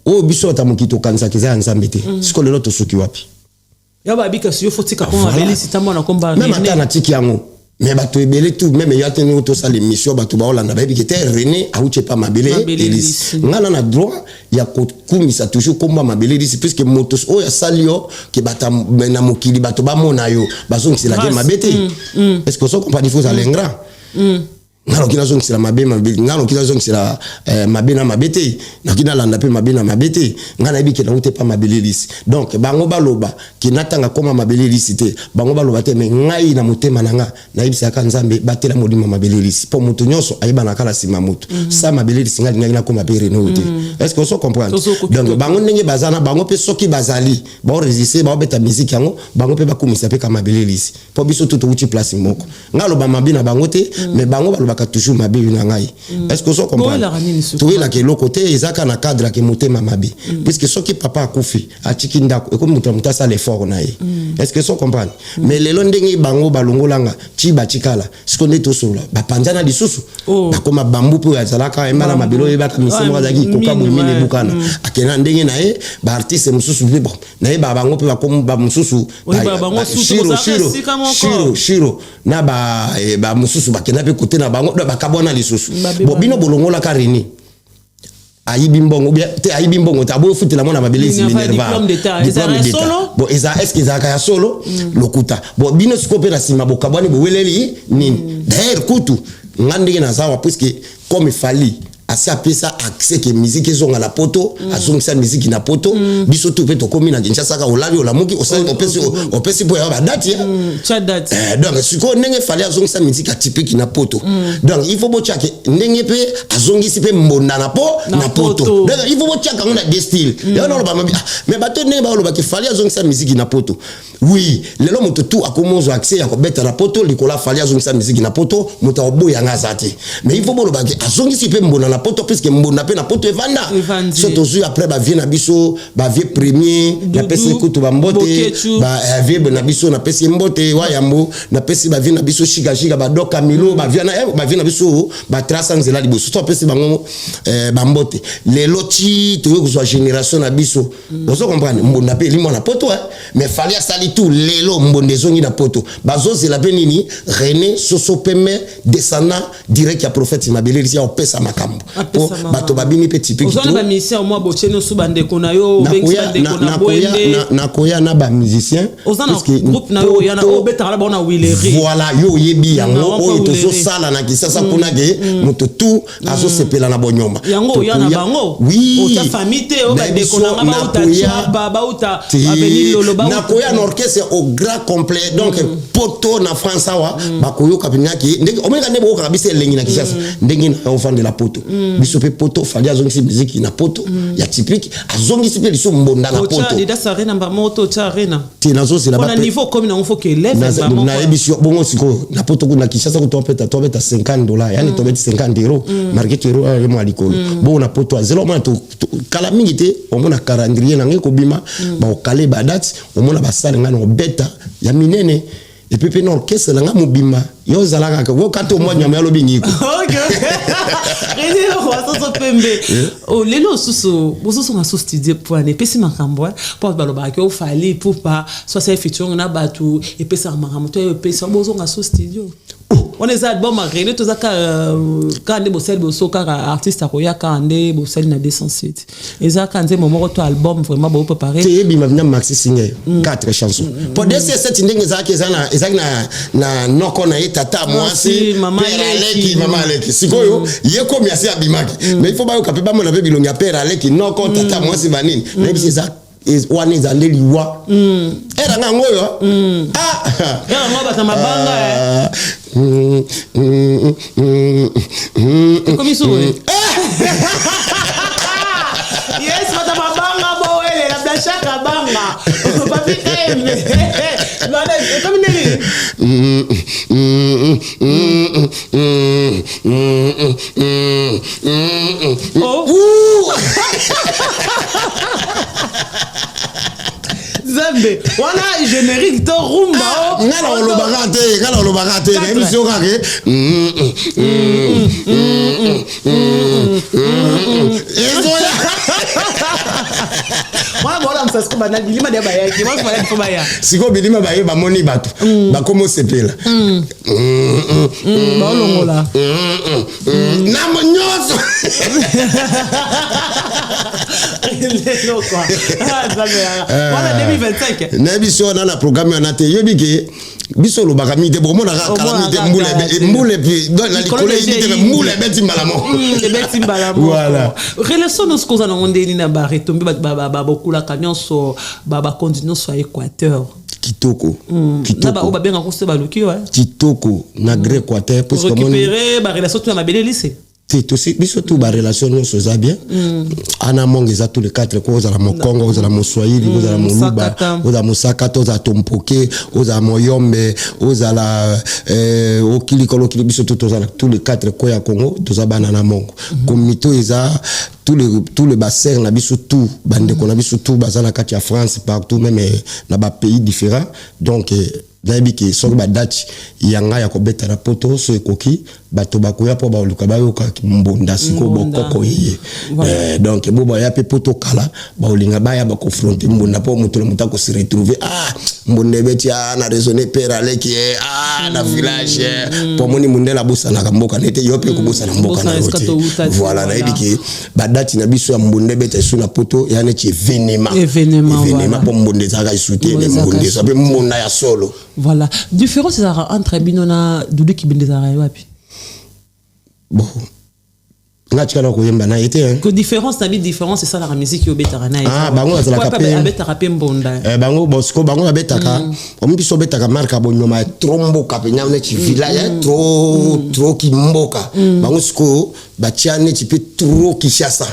o biso ta mokito kanisa kiza nzambete ce que le lot soki wapi ya ba bika si yo fotika ko mabele si tambo na komba même atana tiki yango mais bato ebele tout même ya tenu to sa l'émission bato ba olanda ba biki te René a uche pa mabele Elise ngana na droit ya ko kumisa toujours komba mabele Elise puisque motos o ya salio ke bata na mokili bato ba mona yo bazongi c'est la game mabete est-ce que ça compagnie faut alengra ngalo kina zongi c'est la mabe ngalo kina zongi c'est la mabe na mabete na kina landa pe mabe na mabete ngana biki na ute pa mabele Elise donc bango baloba kinatanga koma mabele Elise te bango baloba te mais ngai na motema nanga na ibisa ka nzambe batela modima mabele Elise po mutu nyonso ayeba na kala sima mutu sa mabele Elise ngali ngai na koma pe René te est-ce que vous comprenez donc bango ndenge bazana bango pe soki bazali ba résister ba beta musique yango bango pe ba komisa pe ka mabele Elise po biso tout uti place moko ngalo ba mabina bango te mais bango baloba ka toujours mabe na ngai. Est-ce que vous comprenez? Toi la ke côté ezaka na cadre ke motema mabe. Puisque soki papa akufi atiki ndako e comme muta ça l'effort na ye. Est-ce que vous comprenez? Mais le ndenge bango balongolanga chi batikala. Ce qu'on est tout sola. Ba panzana lisusu. Ba koma bambu po yazalaka emala mabelo ebaka misemo zaki koka mumine bukana. Akena ndenge na ye ba artiste mususu bon. Na ye ba bango pe ba komo ba mususu. Shiro na ba mususu ba kena pe côté na bango ba kabona lisusu. Bobino bolongola ka Reni. Ayibi mbongo te ayibi mbongo tabo futi la mona mabelezi minerva diplôme d'état solo bon est-ce qu'ils a kaya solo lokuta bon bino sikope na sima bokabwani bo weleli nini d'ailleurs kutu ngandenge na zawa puisque comme il fallait assez apesa accès que musique ezonga la poto azongisa musique na poto biso to peto komi na Kinshasa ka olabi olamuki opesi po ya ba date cha date donc siko ndenge fallait azongisa musique atypique na poto donc il faut bocha ke ndenge pe azongisi pe mbonda na poto donc il faut bocha ka ngona des styles ya no ba mais bato ndenge ba loba ke fallait azongisa musique na poto oui lelo moto tout akomozo accès ya ko beta na poto likola fallait azongisa musique na poto moto oboya ngazati mais il faut boloba ke azongisi pe mbonda na poto puisque mbonda pe na poto evanda surtout après ba vie na biso ba vie premier na pesi kutu ba mbote ba vie na biso na pesi mbote wa yambo na pesi ba vie na biso shiga ba doka milo ba vie na biso ba trace nzela liboso to pesi bango ba mbote lelo ti to ko génération na biso ozo comprendre mbonda pe limo na poto mais fallait sali tout lelo mbonde zongi na poto bazo zela pe nini René Soso Peme descendant direct ya prophète Mabele ria opesa makambo bato babini pe typique ozona ba musicien moi bocheno su bande kona yo na koya na ba musicien parce que groupe na yo yana obeta la bona wileri voilà yo yebi yango o tozo sala na kisasa kuna ge moto tout azo sepela na bonyoma yango yana bango oui o ta famille te o ba de kona ma uta chaba ba uta avenir lolo ba na koya na orchestre au grand complet donc poto na France wa ba koyo kapinga ki ndenge omenga ndebo ka bise lengi na kisasa ndenge na ofande la poto biso pe poto fali azongisi musique na poto ya typique azongisi pe liso mbonda na poto ocha dida sarena ba moto cha arena ti nazo c'est là bas niveau comme na faut que lève vraiment na ebisio bongo siko na poto kuna Kinshasa ko to peta $50 yani to beti €50 market euro ya mo alikolo bon na poto zelo mo to kala mingi te o mona calendrier na ngeko bima ba okale ba date o mona ba sala ngano beta ya minene et puis non orchestre nga mobima yo zalaka ka wo kato mo nyama yalo bingiko René Soso Pembe o lelo susu boso nga so studio pour ne pesi makambo pour baloba ke o fali pour pas so ça featuring na batu et pesa makambo to e pesa boso nga so studio on les albums René to zaka quand de bosel boso ka artiste akoya kande bosel na 207 ezaka nze momo to album vraiment bo préparer te bi mavina maxi singer 4 chansons pour DCS ndenge zaka ezaka na noko na tata mwasi mama Aleki sikoyo yeko miasi abimaki mais il faut ba yo kapeba mona pe bilongi père Aleki noko tata mwasi banini mais c'est ça one is and liwa era nga ngoyo era ngoba ta mabanga comme isso yes mata mabanga bo ele la blachaka banga papi eme bana comme nini Zambe wana générique to rumba ngala lo bagate même si on kake wana bola msasiko bana bilima de bayaki moi fallait faut baya siko bilima baye ba moni bato ba komo sepela ba longola na monyoso lelo quoi voilà 2025 na biso na programme on a te yobike biso lo bakamite bo mona kalamite mbule puis na likolo yite mbule beti mbalamo beti mbalamo voilà relation nos causes na ondeni na ba retombe ba bokula kanyoso ba continuer sur Équateur kitoko na ba obabenga ko se ba luki kitoko na Gré Équateur pour récupérer ba relation tu na belle lycée C'est aussi biso tout ba relation nous ça bien ana mongeza tous les quatre causes à la mokongo aux à la moswahili aux à la moluba aux à mosakata aux à tompoke aux à moyombe aux à la okilikolo biso tous les quatre quoi ya Congo tous à banana mongo comme mito eza tous les bassins na biso tout bande ko na biso tout bazana kati ya France partout même na ba pays différents donc nayebi ke soki badati yanga ya kobeta na poto so ekoki bato bakoya po baoluka bayoka mbonda siko bokoko ye donc bo baya pe poto kala baolinga baya bakonfronte mbonda po moto le mutako se retrouver mbonde beti na raisonner père aleki na village po moni mundela bosa na mboka nete yope ko bosa na mboka na yote voilà nayebi ke badati na biso ya mbonde beti so na poto ya neti événement po mbonde zaka isute mbonde ça pe mbonda ya solo. Voilà. Différence entre Binona Doudou qui bindezara wapi. Bon. Ngatikala ko yemba na été que différence na bi différence c'est ça la musique yo betara na. Bango azala kapé. Betara pe mbonda. Bango bosko bango betaka. On biso betaka marka bonyoma trombo kapenya na ci village trop ki mboka. Bango sko batiane ci pe trop kishasa.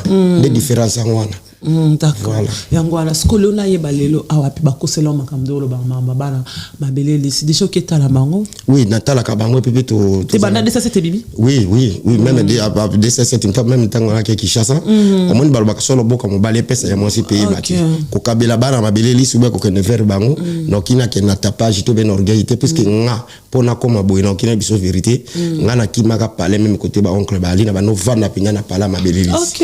Les différences ngwana. D'accord. Yangwala skolo na ye balelo awapi bakosela makamdolo ba mama bana mabeleli si déjà que ta la bango. Oui, natala ka bango pepe to. Te bana de ça c'était bibi? Oui, même de ça c'est même tango na ke Kishasa. Omoni balba solo boka mo balé pesa ya mosi pays mati. Ko kabela bana mabeleli si ko ne ver bango. Donc ina ke na tapage to ben orgueillité puisque nga pona koma boy na kina biso vérité. Nga na kimaka parler même côté ba oncle Bali na ba no vana pinya na pala mabeleli. OK.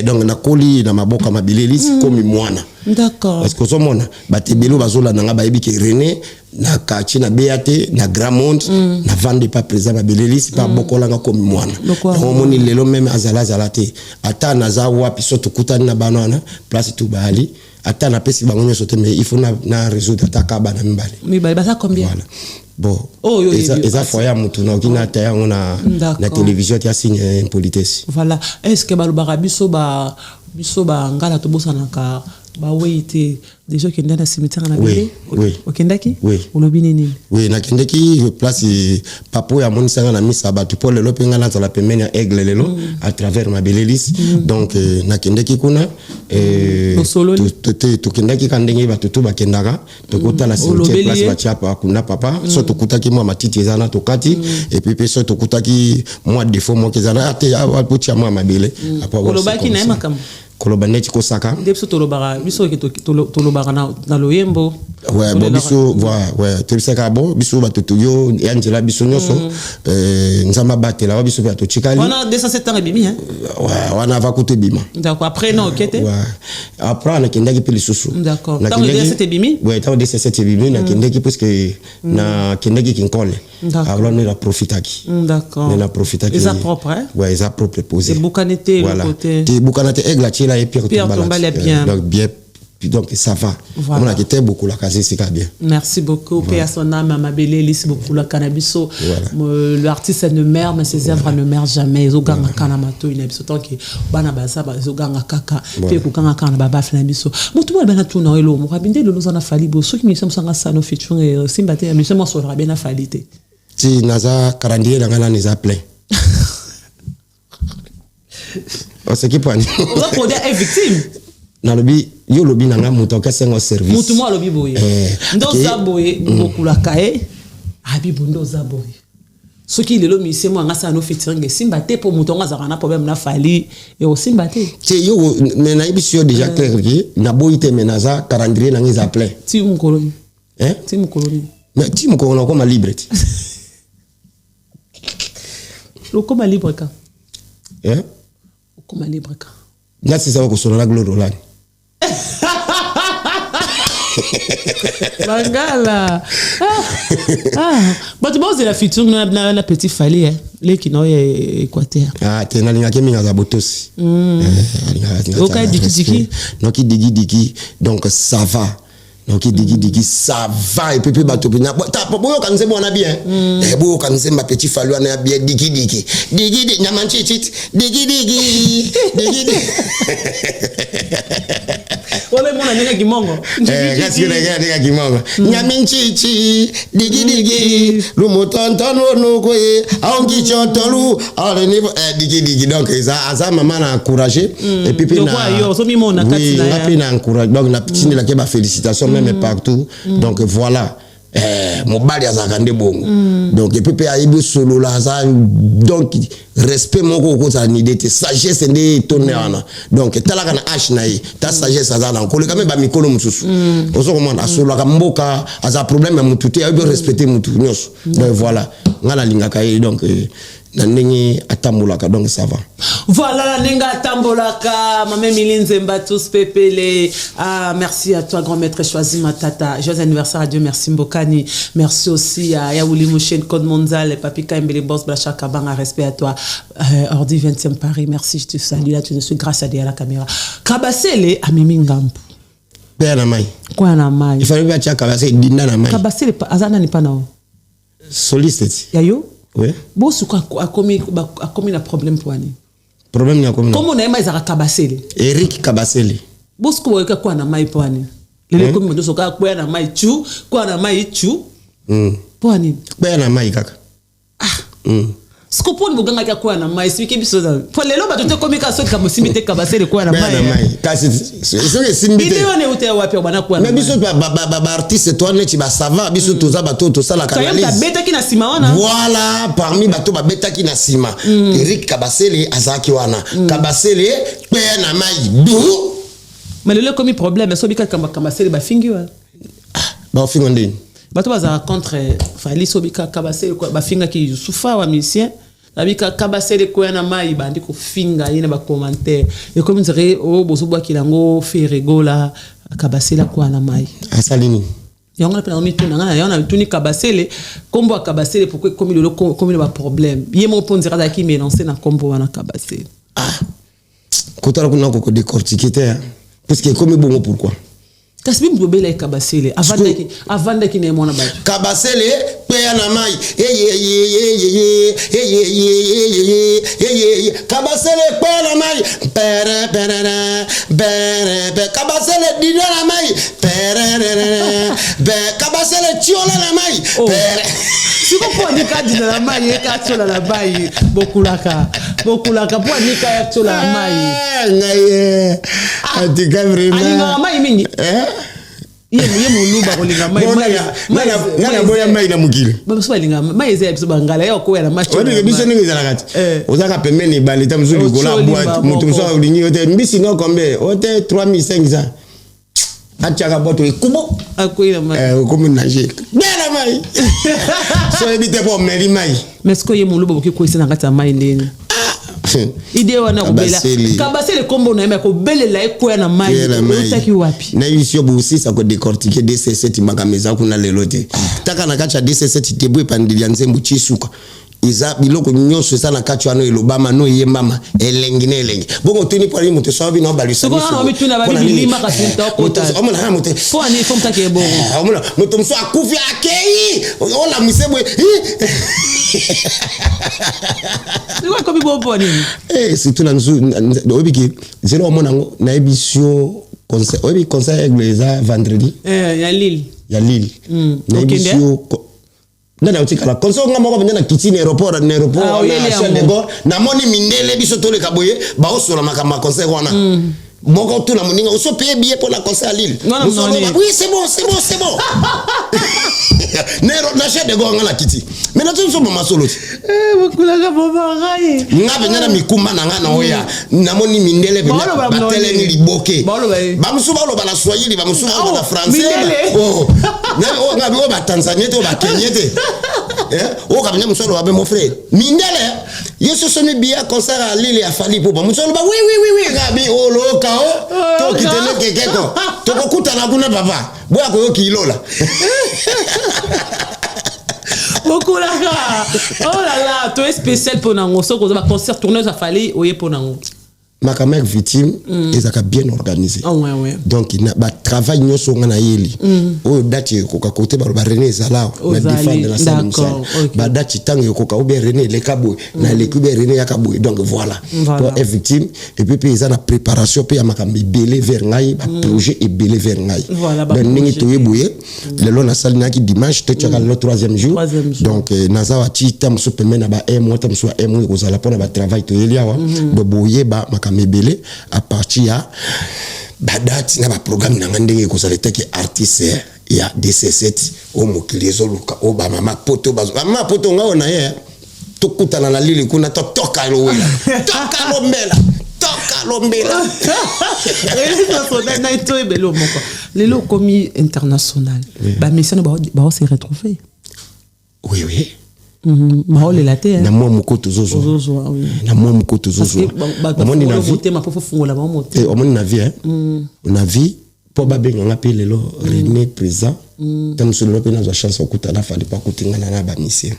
Donc na koli na maboka mabeleli comme mwana. D'accord. Parce que so mona batebelo bazola nanga bayebi ke René na quartier na BAT na Grand Monde na vande pas présent mabeleli c'est pas bokola nga comme mwana. Donc moni lelo même azala zalate ata na za wapi so tukutani na banana place tout bali ata na pesi bangonyo sote mais il faut na résoudre ata ba na mbali. Mais ba ça combien? Voilà. Bon, ça foya mutu na okina taya na télévision tia signe impolitesse. Voilà. Est-ce que balobara biso ba ngala to bosa naka ba weite déjà que ndana cimetière na bébé? Oui. Okendaki? Oui. Olobi nini? Oui, na kendaki place papo ya moni sanga na misa ba tu pour le lopenga na la pemene ya aigle lelo à travers ma belelis. Donc na kendaki kuna to kendaki kandenge ba tutu ba kendaka to kota la cimetière place ba chapa kuna papa so to kutaki moi matiti ezana to kati et puis so to kutaki moi défaut moi kezana ate ya potia moi mabele apa olobaki na makam kolobaneti ko saka depso tolobara biso ke tolobara na loyembo ouais bon biso ouais tolsaka bon biso batutu yo yanjela biso nyoso nzamba batela wa biso bato chikali wana 207 ans bimi hein ouais wana va kote bima d'accord après non okete ouais après on a kendaki pe lisusu d'accord tant que c'était bimi ouais tant que c'était bimi na kendaki parce que na kendaki kinkole alors on a profitaki d'accord on a profitaki ils a propre hein ouais ils a propre posé c'est bukanete le côté te bukanete aigle là et Pierre Tombala bien. Donc bien donc ça va. Voilà. On a été beaucoup la case c'est bien. Merci beaucoup Père son âme Mabele lisi beaucoup la cannabiso. L'artiste ne meurt mais ses œuvres ne meurent jamais. Ils ont gagné kanamato une épisode tant que bana basa ils ont gagné kaka puis ku gagné kana baba flabiso. Mutu mo bana tuna elo mo rabinde le nous en a fallu bo ceux qui me sont sanga sano featuring Simbate mais moi sur la bien a falité. Si naza karandier dans ngana neza plein. Ce qui point. On va poder est victime. Na lobi yo lobi nanga muto ka sengo service. Mutu mo lobi boye. Ndo za boye beaucoup la kae. Abi bondo za boye. Ce qui lelo mi c'est moi ngasa no featuring Simbate pour muto ngaza kana problème na fali et au Simbate. C'est yo mais na ibisio déjà clair que na boyite menaza calendrier na ngeza plein. Ti mu koloni. Ti mu koloni. Mais ti mu koloni comme libre. Lo comme libre ka. Comme libre ka. Nasi sawa kusona la gloire Rolani. Bangala. But bon c'est la feature na petit fallait hein. Les qui n'ont Équateur. Tena linga ke minga za botosi. Oka diki. Non qui digi donc ça va. Donc digi ça va et puis bato pina ta boyo kanze bona bien et boyo kanze ma petit fallu na bien digi na manchit digi Ole mona nega kimongo. Kasi nega kimongo. Nyaminchichi, digi lumotontonu nokoye, aongi chotolu, ale niveau digi donc ça maman a encouragé et puis na yo so mi mona katina. Oui, puis na encourage donc na petite la keba félicitations même partout. Donc voilà. Mobali azakande bongo donc et puis aibu solo la ça donc respect moko ko ça ni dete sagesse ndé tonnerana donc talaka na h na yi ta sagesse azana ko le kame ba mikolo mususu oso komanda solo ka mboka aza problème ya mututé aibu respecter mutu nyos donc voilà ngala lingaka yi donc na ndenge atambulaka donc ça va voilà la nenga atambolaka maman Milinze Mbatus Pepele. Ah merci à toi grand maître choisi Matata, joyeux anniversaire à Dieu, merci Mbokani, merci aussi à Yaouli Mouchen Code Monzal et Papi Kaimbele Boss Blacha Kabanga, respect à toi. Ordi 20e Paris, merci, je te salue là, tu ne suis grâce à Dieu à la caméra. Kabasele a Mimi Ngampu. Père na mai. Quoi na mai? Il fallait bien Kabasele dinda na mai. Kabasele azana ni pas nao. Soliste. Yayo? Oui. Bosu a commis un problème pour ani. Problème ya comme. Comment on a aimé Zara Kabasele? Eric Kabasele. Bosu ko weka kwa na mai pour ani. Lele komi ndo soka kwa na mai chu, kwa na mai chu. Pour ani. Kwa na mai kaka. Skoponi buganga kwa na mai siki biso za. Pour lelo ba tote komi ka soki kamosimite Kabasele kwa na mai. Kwa na mai. Kasi c'est simbite. Idée on est uté wapi bana kwa na mai. Mais biso ba artiste toi ne ti ba sava biso toza ba to sala kanalise. Kaya beta ki na sima wana. Voilà, parmi bato ba beta ki na sima. Eric Kabasele azaki wana. Kabasele kwa na mai du. Mais lelo komi problème so bika Kabasele ba fingi wa. Ba fingo ndini. Bato baza contre Fally Sobika Kabasele kwa bafinga ki Youssoufa wa musicien abika Kabasele kwa na mai bandi ko finga yina ba commentaire et comme dire o bozobwa kilango fe regola Kabasele kwa na mai asalini yonga pe na mituna ngana yona mituni Kabasele kombo a Kabasele pourquoi comme le comme ba problème yemo ponzira za ki mélanger na kombo wana Kabasele kotala kuna ko décortiquer parce que comme bon pourquoi kasi bimbo bela Kabasele avant ki ne mona ba Kabasele peya na mai Kabasele peya na mai Kabasele dina na mai Kabasele tiola na mai siko po ni ka dina na mai e ka tiola na mai bokulaka po ni ka tiola na mai ngai atika vraiment ani na mai mingi Ye muluba kolinga mai nana boya mai na mukile ba so balinga mai eze biso bangala yo ko ya match wadi biso ningi za nakati ozaka pembeni balita mzuri kola boîte mutu mso ulingi yote mbisi ngo kombe ote 3500 achaka boto ikubo akoina mai comme nager bela mai so ebite po meli mai mais ko ye muluba boki ko isina ngata mai ndeni idée wana kubela Kabasele kombo na yema ko belela eko na mai utaki wapi na yisio busi sa ko décortiquer DC7 makameza kuna lelote taka na kacha DC7 tebwe pandilia nzembu chisuka iza biloko nyonso esa na kacho ano elobama no yembama elengi bongo tuni pour ali muto sabi no balisa biso ko mituna ba bilima ka tinta ko ta omona ha muto po ani fom ta ke bongo omona muto mso akufi akei ola misebwe Ni ko bi bo ni c'est tout la nzu obiki zero omona na ebisio concert obi concert église vendredi ya Lille na ebisio nana utika la concert ngamo ko na kitini aéroport na Charles de Gaulle na moni mindele biso tole kaboye ba osola makama concert wana moko tout la moninga oso payer billet pour la concert à Lille oui c'est bon Nero na Charles de Gaulle ngala kiti mais na tso mama solo bokulaka boba ngai ngabe nyana mikumba na ngana oya na moni mindele be batele ni liboke ba musuba lo bana swahili ba musuba lo bana français ngabe o ba Tanzanie to ba Kenya te o ka banya musolo ba be mon frère mindele yeso soni bia concert à Lille ya Fally pour ba musolo ba oui ngabe o lo ka o to kitele kekeko to ko kutana kuna papa boya ko yo kilola Bokulaka. Oh là là, toi spécial pour nango. So ko za concert tourner ça Fally oye pour nango. makamère victime ezaka bien organisé. Ouais. Donc il ba travail nyonso ngana yeli o date ko ka côté ba René ezala na défendre la salle ba date tango ko ka o René le kabo na l'équipe René yakabo. Donc voilà pour être victime et puis ils ont la préparation puis makambi belé vers ngai ba projet et belé vers ngai ben ningi to yeboye le long na salle na ki dimanche te tchaka le troisième jour donc naza wati tam so pemena ba mois tam so mois ko zala pona ba travail to yeli awa do boye ba mebele à partir à badati na ba programme na ngandenge ko ça était que artiste ya DC7 au mokilizo luka o ba mama poto nga ona ye to kutana na lili kuna to toka lo wela toka lo mbela na ito ebelo moko lelo komi international ba mission ba se retrouver oui mahole la te na moi mukoto zozo na moi mukoto zozo na moi na vie te ma pofu fungola ba moto on na vie on a vie po ba benga ngapi lelo René présent tam sur le na chance okuta na fali pa kutingana na ba mission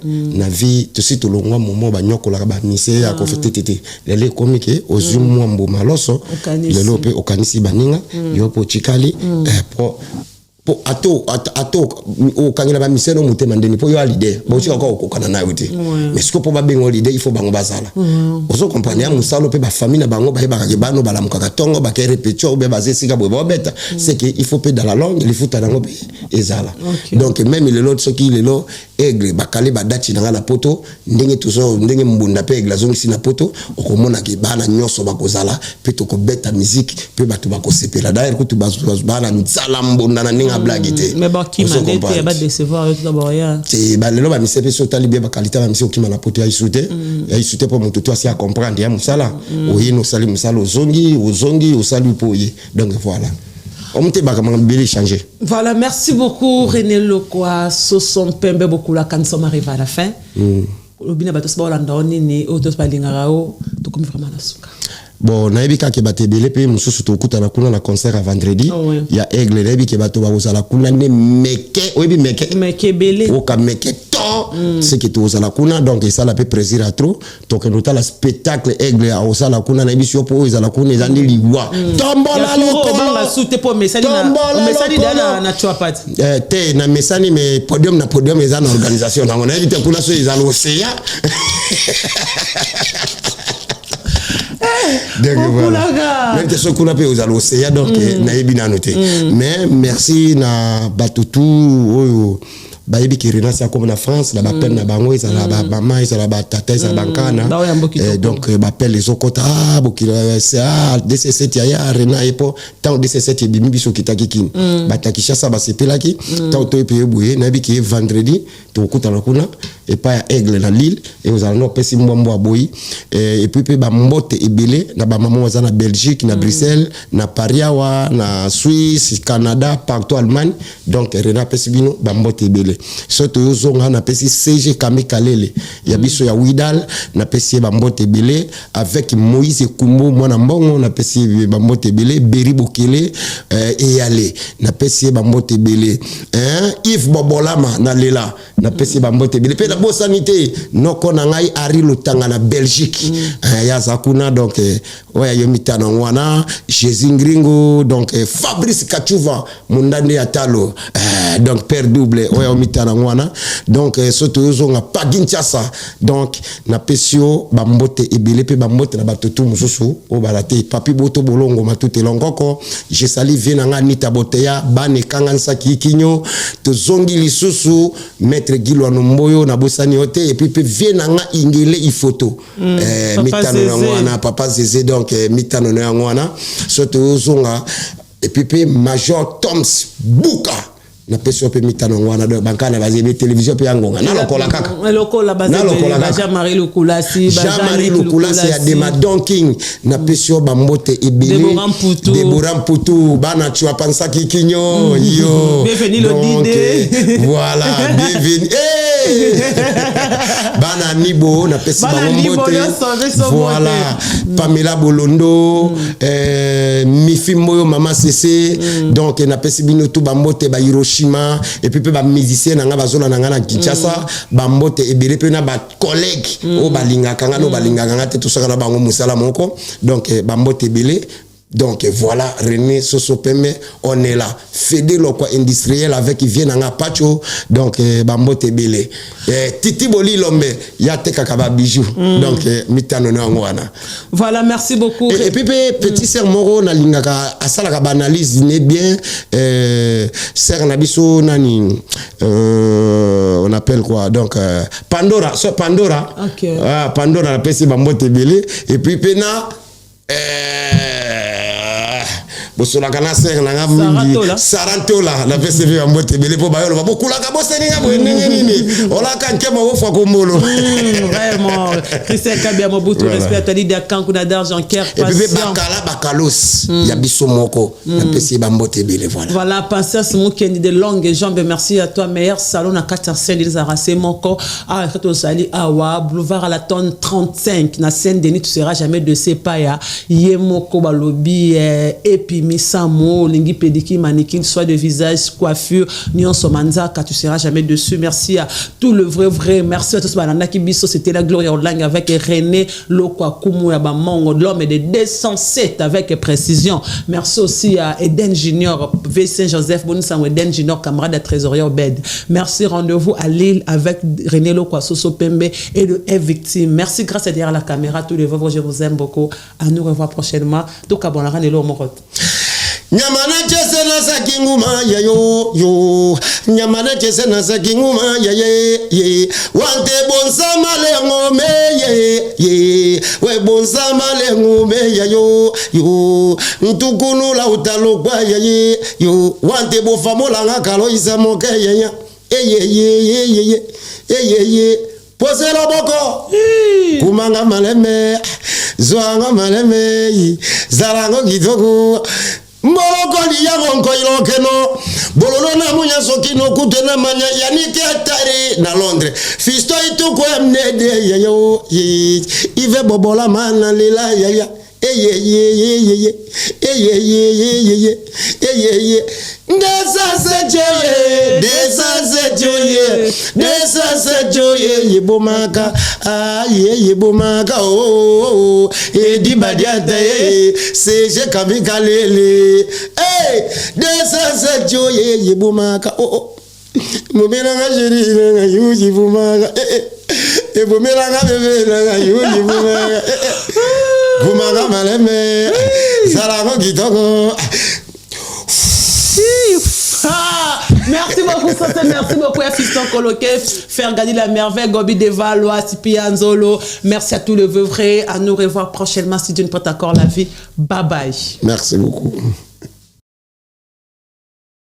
na vie to sito longwa momo ba nyokola ba mission ya ko fetete lele komike ozumu mbo maloso lelo pe okanisi baninga yo po chikali po ato o kangela ba miseno mutema ndeni po yo alide bo chika ko kokana na yote mais ce que po ba bengo lide il faut bango bazala ozo comprendre ya musalo pe ba famille na bango ba yeba ke bano bala mukaka tongo ba ke répétition be bazé sika bo beta c'est que il faut pe dans la langue il faut ta nango pe ezala donc même le lot ce qui le lot aigle ba kale ba dati na la poto ndenge tuzo ndenge mbunda pe aigle zongi sina poto okomona ke bana nyoso ba kozala pe to ko beta musique pe ba to ba ko sepela d'ailleurs ko to ba bana nzala mbunda na ninga blaguité mais ba ki mandete ba décevoir tout d'abord ya c'est ba lelo ba misepe so tali be ba qualité ba mise ki mana poto ya isute pour mon tuto à comprendre ya musala oyino sali musala ozongi osali poye donc voilà on te ba comment bien changer. Voilà, merci beaucoup René Lokwa Soson Pembe beaucoup la quand on arrive à la fin obina bato ba olanda onini otos ba lingarao to comme vraiment la suka. Bon na ebika ke batebele pe mususu to kutana kuna na concert à vendredi ya aigle na ebike bato ba ozala kuna ne meke oyebi meke belé o ka meke to c'est que to ozala kuna donc ça la peut plaisir à trop donc nota la spectacle aigle a ozala kuna na ebisio po ozala kuna ezandi liwa tombola le ba soute po mesani na chopat te na mesani mais podium ezana organisation na on a évité kuna so ezala océan même ce qu'on appelle aux l'océan donc naïbi na noté mais merci na batutu bayebi ki Rena c'est comme na France la bapel na bango ça la maman ça la tata ça bankana donc bapel les okota bokila ça DC7 ya Rena epo tant DC7 ebimi biso kitaki kin batakisha ça basepelaki tant to pe boye na bi ki vendredi to kutana kuna et pas aigle na Lille et vous allons pesi mbombo aboyi et puis pe ba mbote ebele na ba maman za na Belgique na Bruxelles na Paris na Suisse Canada partout Allemagne donc Rena pesi bino ba mbote ebele surtout yozonga na pesi CG Kamikalele ya biso ya Widal na pesi ba mbote ebele avec Moïse Kumbo mwana mbongo na pesi ba mbote ebele Beri Bokele et yale na pesi ba mbote ebele Yves Bobolama na lela na pesi ba mbote ebele pe la bo sanité noko na ngai Ari Lutanga na Belgique ya zakuna donc oya yomita na wana Jésus Ngringo donc Fabrice Kachuva mundande ya talo donc père double oya yomita na wana donc soto yozonga pa Kinshasa donc na pesio ba mbote ebele pe ba mbote na batutu mususu o balate papi boto bolongo matute longoko je sali vena nga nita boteya bane kangansa kikinyo to zongi lisusu maître Gilwa Nomboyo na bosani hote et puis vena nga ingele ifoto mitano na ngwana papa Zeze donc mitano na ngwana soto yozonga et puis major Toms Buka na peso pe mitano ngwana do bankana bazebe télévision pe yangonga na lokola kaka lokola bazebe Jean-Marie Lukulasi ya Dema Donking na peso ba mbote ebele Deborah Mputu bana tu pensa kikinyo yo bienvenue le dîner voilà bienvenue Bana Nibo na pesi bango voilà Pamela Bolondo Mifi Moyo Mama Cc donc na pesi bino tout bambote ba Hiroshima et puis ba musicien nanga bazola nanga na Kinshasa bambote ebele pe na ba collègue o balinga kanga no balinga kanga te tout ça na bango musala moko donc bambote ebele. Donc voilà, René Sosopeme, on est là. Fédé le quoi industriel avec qui vient en Apacho, donc Bambo Tebele. Titi Boli Lombe, Yate Kakaba Bijou. Donc mitano na ngwana. Voilà, merci beaucoup. Et puis petit sœur Moro na lingaka asala ka analyse n'est bien sœur Nabiso nani on appelle quoi donc Pandora, so Pandora. OK. Ah Pandora la pesi Bambo Tebele et puis pena bosola kana ser na ngamingi Sarantola la PCV ambote bele po bayolo ba bokula ka boseninga boyenenge nini ola kanke mo fwa ko mbolo vraiment Christian Kabia Mobutu respect à Talida Kankuna d'argent cœur patient et puis bakala bakalos ya biso moko la PCV ambote bele voilà Princesse Mukendi de longues jambes merci à toi meilleur salon na Katarsen des Aracé moko ah to sali awa boulevard à la tonne 35 na Saint-Denis tu seras jamais de Sepaya yemoko balobi et puis Misamo, lingi pédicure, mannequin, soit de visage, coiffure, nyon somanza, car tu seras jamais dessus. Merci à tout le vrai. Merci à tous les qui biso, c'était la Gloria Online avec René Lokwa Kumu Yabamongo, l'homme de 207 avec précision. Merci aussi à Eden Junior, V. Saint-Joseph, Bonissam Eden Junior, camarade de trésorier au bed. Merci, rendez-vous à Lille avec René Lokwa Soso Pembe et le Victime. Merci, grâce à derrière la caméra, tous les vrais, je vous aime beaucoup. À nous revoir prochainement. Donc, abonnez-vous à Nelo Morot. Nyamana chese na sakinguma ya yo nyamana chese na sakinguma ya ye wante bonsa malengo me ye we bonsa malengo me ya yo ntukunu la utalo kwa ya ye yo wante bo famola ngakalo isamoke ya ye pose lo boko kumanga maleme zoanga maleme zarango gidoko Morokoli ya ronko ilokeno bololo na munya sokino kutena manya yanike atari na Londres fisto ituko mnede yayo ive bobola mana lila yaya eye Desa joye yebomaka yebomaka oh edi badiata seje kabikalele desa joye yebomaka oh mobela ngajeri nga yuji bumaka ebomela ngabebe nga yuji bumaka bumaka maleme sarango kitoko. Merci beaucoup, Sosé. Merci beaucoup à Fiston Coloquet, faire gagner la merveille, Gobi de Valois, Pianzolo. Merci à tous les vrais. À nous revoir prochainement si Dieu ne porte encore la vie. Bye bye. Merci beaucoup.